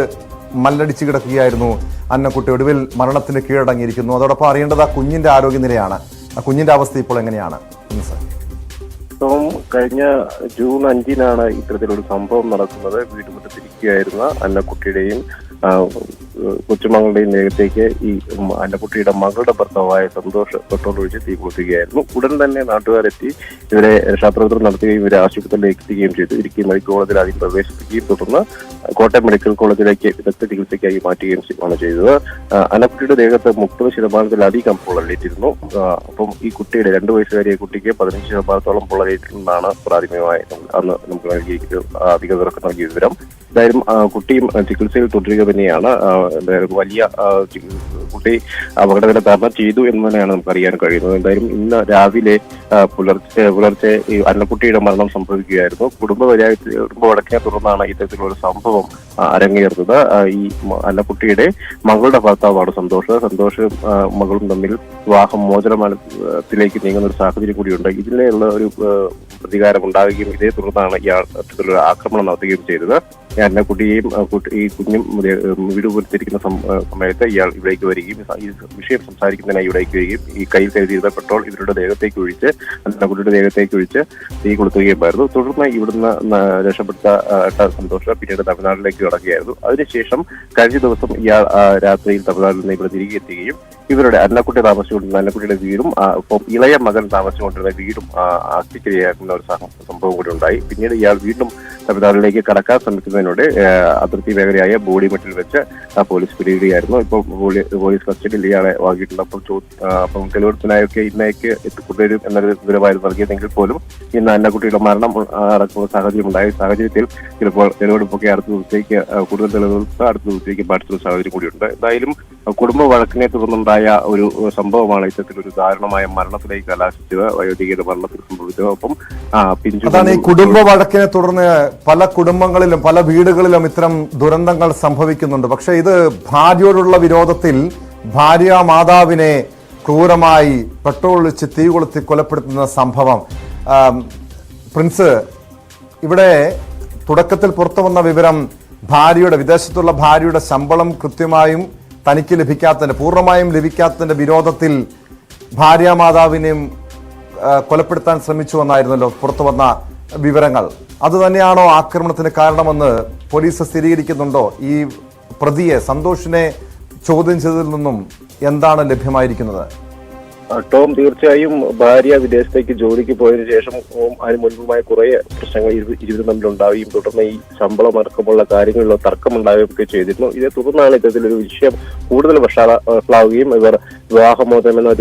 മല്ലടിച്ച് കിടക്കുകയായിരുന്നു അന്നക്കുട്ടി. ഒടുവിൽ മരണത്തിന് കീഴടങ്ങിയിരിക്കുന്നു. അതോടൊപ്പം അറിയേണ്ടത് ആ കുഞ്ഞിന്റെ ആരോഗ്യനിലയാണ്. ആ കുഞ്ഞിന്റെ അവസ്ഥ ഇപ്പോൾ എങ്ങനെയാണ് പ്രിൻസ്? കഴിഞ്ഞ ജൂൺ 5-നാണ് ഇത്തരത്തിലൊരു സംഭവം നടക്കുന്നത്. വീട്ടുമുറ്റത്തിരിക്കുകയായിരുന്ന അന്നക്കുട്ടിയുടെയും കൊച്ചുമകളുടെയും ദേഹത്തേക്ക് ഈ അന്നക്കുട്ടിയുടെ മകളുടെ ഭർത്താവായ സന്തോഷ് പെട്രോൾ ഒഴിച്ച് തീ കൊളുത്തുകയായിരുന്നു. ഉടൻ തന്നെ നാട്ടുകാരെത്തി ഇവരെ രക്ഷാപ്രവർത്തനം നടത്തുകയും ഇവരെ ആശുപത്രിയിലേക്ക് എത്തിക്കുകയും ചെയ്തു. ഇടുക്കി മെഡിക്കൽ കോളേജിൽ ആദ്യം പ്രവേശിപ്പിക്കുകയും തുടർന്ന് കോട്ടയം മെഡിക്കൽ കോളേജിലേക്ക് വിദഗ്ധ ചികിത്സയ്ക്കായി മാറ്റുകയും ആണ് ചെയ്തത്. അന്നക്കുട്ടിയുടെ ദേഹത്ത് 30% പൊള്ളലേറ്റിരുന്നു. അപ്പം ഈ കുട്ടിയുടെ 2 വയസ്സുകാരിയ കുട്ടിക്ക് 15% പൊള്ളലേറ്റിരുന്നാണ് പ്രാഥമികമായി അന്ന് നമുക്ക് അധികൃതർക്ക് നൽകിയ വിവരം. എന്തായാലും കുട്ടിയും ചികിത്സയിൽ തുടരുക തന്നെയാണ്. എന്തായാലും വലിയ കുട്ടി അപകടത്തിന് തരണം ചെയ്തു എന്ന് തന്നെയാണ് നമുക്ക് അറിയാൻ കഴിയുന്നത്. എന്തായാലും ഇന്ന് രാവിലെ പുലർച്ചെ ഈ അന്നക്കുട്ടിയുടെ മരണം സംഭവിക്കുകയായിരുന്നു. കുടുംബ വഴക്കിനെ തുടർന്നാണ് ഇത്തരത്തിലുള്ള ഒരു സംഭവം അരങ്ങേറുന്നത്. ഈ അന്നക്കുട്ടിയുടെ മകളുടെ ഭർത്താവാണ് സന്തോഷും മകളും തമ്മിൽ വിവാഹം മോചനത്തിലേക്ക് നീങ്ങുന്ന ഒരു സാഹചര്യം കൂടിയുണ്ട്. ഇതിനുള്ള ഒരു പ്രതികാരം ഉണ്ടാവുകയും ഇതേ തുടർന്നാണ് ഇയാൾ അത്തരത്തിലുള്ള ആക്രമണം നടത്തുകയും ചെയ്തത്. അന്നക്കുട്ടിയെയും ഈ കുഞ്ഞും വീട് പുറത്തിരിക്കുന്ന സമയത്ത് ഇയാൾ ഇവിടേക്ക് വരികയും ഈ വിഷയം സംസാരിക്കുന്നതിനായി ഇവിടേക്ക് വരികയും ഈ കയ്യിൽ കരുതിയിരുന്ന പെട്രോൾ ഇവരുടെ ദേഹത്തേക്ക് ഒഴിച്ച് അന്നക്കുട്ടിയുടെ ദേഹത്തേക്ക് ഒഴിച്ച് തീ കൊളുത്തുകയുമായിരുന്നു. തുടർന്ന് ഇവിടുന്ന് രക്ഷപ്പെട്ട സന്തോഷ് പിന്നീട് തമിഴ്നാട്ടിലേക്ക് കടക്കുകയായിരുന്നു. അതിനുശേഷം കഴിഞ്ഞ ദിവസം ഇയാൾ രാത്രിയിൽ തമിഴ്നാട്ടിൽ നിന്ന് ഇവിടെ തിരികെ എത്തുകയും ഇവരുടെ അന്നക്കുട്ടി താമസിച്ചുകൊണ്ടിരുന്ന അന്നക്കുട്ടിയുടെ വീടും ഒപ്പം ഇളയ മകൻ താമസിച്ചുകൊണ്ടിരുന്ന വീടും ആക്രമിക്കുകയായിരുന്ന ഒരു സംഭവം കൂടി ഉണ്ടായി. പിന്നീട് ഇയാൾ വീണ്ടും തമിഴ്നാട്ടിലേക്ക് കടക്കാൻ ശ്രമിക്കുന്നതിനോട് അതിർത്തി മേഖലയായ ബോഡിമെട്ടിൽ വെച്ച് പോലീസ് പിടികൂടിയായിരുന്നു. ഇപ്പോൾ പോലീസ് കസ്റ്റഡിയിൽ ഇയാളെ വാങ്ങിയിട്ടുണ്ട്. അപ്പം തെളിവെടുപ്പിനായൊക്കെ ഇന്നേക്ക് എത്തിക്കൊണ്ടുവരും എന്നൊരു വിവരമായിരുന്നു നൽകിയതെങ്കിൽ പോലും ഇന്ന് അന്നക്കുട്ടിയുടെ മരണം നടക്കുന്ന സാഹചര്യം ഉണ്ടായ സാഹചര്യത്തിൽ ചിലപ്പോൾ തെളിവെടുപ്പൊക്കെ അടുത്ത ദിവസത്തേക്ക് കൂടുതൽ തെളിവെടുപ്പ് അടുത്ത ദിവസത്തേക്ക് മാറ്റുന്ന സാഹചര്യം കൂടിയുണ്ട്. എന്തായാലും കുടുംബ വഴക്കിനെ തുടർന്നുണ്ടായ ഒരു സംഭവമാണ് ഇത്തരത്തിലൊരു ദാരുണമായ മരണത്തിലേക്ക് കലാശിച്ചത്. വയോധികയുടെ മരണത്തിൽ സംഭവിച്ചത്. ഒപ്പം അതാണ് ഈ കുടുംബ വഴക്കിനെ തുടർന്ന് പല കുടുംബങ്ങളിലും പല വീടുകളിലും ഇത്തരം ദുരന്തങ്ങൾ സംഭവിക്കുന്നുണ്ട്. പക്ഷെ ഇത് ഭാര്യയോടുള്ള വിരോധത്തിൽ ഭാര്യ മാതാവിനെ ക്രൂരമായി പെട്രോൾ ഒഴിച്ച് തീ കൊളുത്തി കൊലപ്പെടുത്തുന്ന സംഭവം. പ്രിൻസ്, ഇവിടെ തുടക്കത്തിൽ പുറത്തു വന്ന വിവരം വിദേശത്തുള്ള ഭാര്യയുടെ ശമ്പളം കൃത്യമായും തനിക്ക് ലഭിക്കാത്തതിന്റെ, പൂർണ്ണമായും ലഭിക്കാത്തതിന്റെ വിരോധത്തിൽ ഭാര്യാമാതാവിനെയും കൊലപ്പെടുത്താൻ ശ്രമിച്ചു എന്നായിരുന്നല്ലോ പുറത്തു വന്ന വിവരങ്ങൾ. അതുതന്നെയാണോ ആക്രമണത്തിന് കാരണമെന്ന് പോലീസ് സ്ഥിരീകരിക്കുന്നുണ്ടോ? ഈ പ്രതിയെ, സന്തോഷിനെ ചോദ്യം ചെയ്തതിൽ നിന്നും എന്താണ് ലഭ്യമായിരിക്കുന്നത്? ടോം, തീർച്ചയായും ഭാര്യ വിദേശത്തേക്ക് ജോലിക്ക് പോയതിനു ശേഷം അതിന് മുൻപുമായ കുറെ പ്രശ്നങ്ങൾ ഇരുവരും തമ്മിലുണ്ടാവുകയും തുടർന്ന് ഈ ശമ്പളം അടക്കമുള്ള കാര്യങ്ങളിലോ തർക്കമുണ്ടാവുകയൊക്കെ ചെയ്തിരുന്നു. ഇതേ തുടർന്നാണ് ഇത്തരത്തിലൊരു വിഷയം കൂടുതൽ വഷളാവുകയും ഇവർ വിവാഹമോചനം എന്ന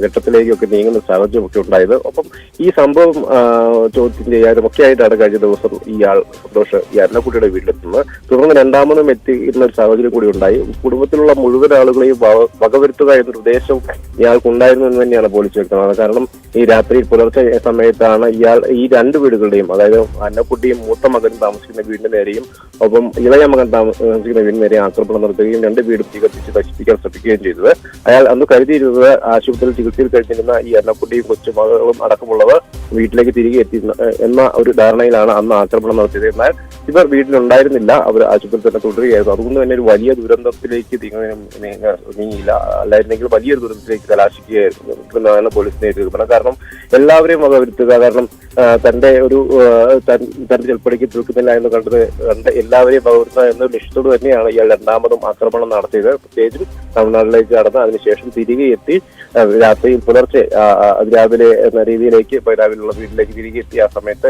ഘട്ടത്തിലേക്കൊക്കെ നീങ്ങുന്ന സാഹചര്യമൊക്കെ ഉണ്ടായത്. ഒപ്പം ഈ സംഭവം ചോദ്യം ചെയ്യാനും ഒക്കെ ആയിട്ടാണ് കഴിഞ്ഞ ദിവസം ഇയാൾ സന്തോഷ് ഈ അന്നക്കുട്ടിയുടെ വീട്ടിലെത്തുന്നത്. തുടർന്ന് രണ്ടാമതും എത്തിയിരുന്ന ഒരു സാഹചര്യം കൂടി ഉണ്ടായി. കുടുംബത്തിലുള്ള മുഴുവൻ ആളുകളെയും വകവരുത്തുക എന്നൊരു ഉദ്ദേശവും ഇയാൾക്കുണ്ടായിരുന്നു എന്ന് തന്നെയാണ് പോലീസ് വ്യക്തമാക്കുന്നത്. കാരണം ഈ രാത്രി പുലർച്ചെ സമയത്താണ് ഇയാൾ ഈ രണ്ട് വീടുകളുടെയും, അതായത് അന്നക്കുട്ടിയും മൂത്ത മകൻ താമസിക്കുന്ന വീടിന് നേരെയും ഒപ്പം ഇളയ മകൻ താമസിക്കുന്ന വീടിന് നേരെ ആക്രമണം നടത്തുകയും രണ്ട് വീടും തീ കത്തിച്ച് നശിപ്പിക്കാൻ ശ്രമിക്കുകയും ചെയ്തത്. അയാൾ അന്ന് കരുതിയിരുന്നത് ആശുപത്രിയിൽ ചികിത്സയിൽ കഴിഞ്ഞിരുന്ന ഈ അന്നക്കുട്ടിയും കൊച്ചുമകളും അടക്കമുള്ളവർ വീട്ടിലേക്ക് തിരികെ എത്തി എന്ന ഒരു ധാരണയിലാണ് അന്ന് ആക്രമണം നടത്തിയത്. എന്നാൽ ഇവർ വീട്ടിലുണ്ടായിരുന്നില്ല, അവർ ആശുപത്രിയിൽ തന്നെ തുടരുകയായിരുന്നു. അതുകൊണ്ട് തന്നെ ഒരു വലിയ ദുരന്തത്തിലേക്ക് നീങ്ങിയില്ല. അല്ലായിരുന്നെങ്കിൽ വലിയൊരു ദുരന്തത്തിലേക്ക് കലാശിക്കുകയായിരുന്നു പോലീസിനെ എതിർക്കണം. കാരണം എല്ലാവരെയും വകവരുത്തുക, കാരണം തന്റെ ചെൽപ്പടിക്ക് തീർക്കുന്നില്ല എന്ന് കണ്ട് എല്ലാവരെയും വകവരുത്തുക എന്ന ലക്ഷ്യത്തോട് തന്നെയാണ് ഇയാൾ രണ്ടാമതും ആക്രമണം നടത്തിയത്. പ്രത്യേകിച്ചും തമിഴ്നാട്ടിലേക്ക് കടന്ന് അതിനുശേഷം തിരികെ എത്തി രാത്രിയിൽ പുലർച്ചെ രാവിലെ എന്ന രീതിയിലേക്ക് രാവിലെയുള്ള വീട്ടിലേക്ക് തിരികെ എത്തി ആ സമയത്ത്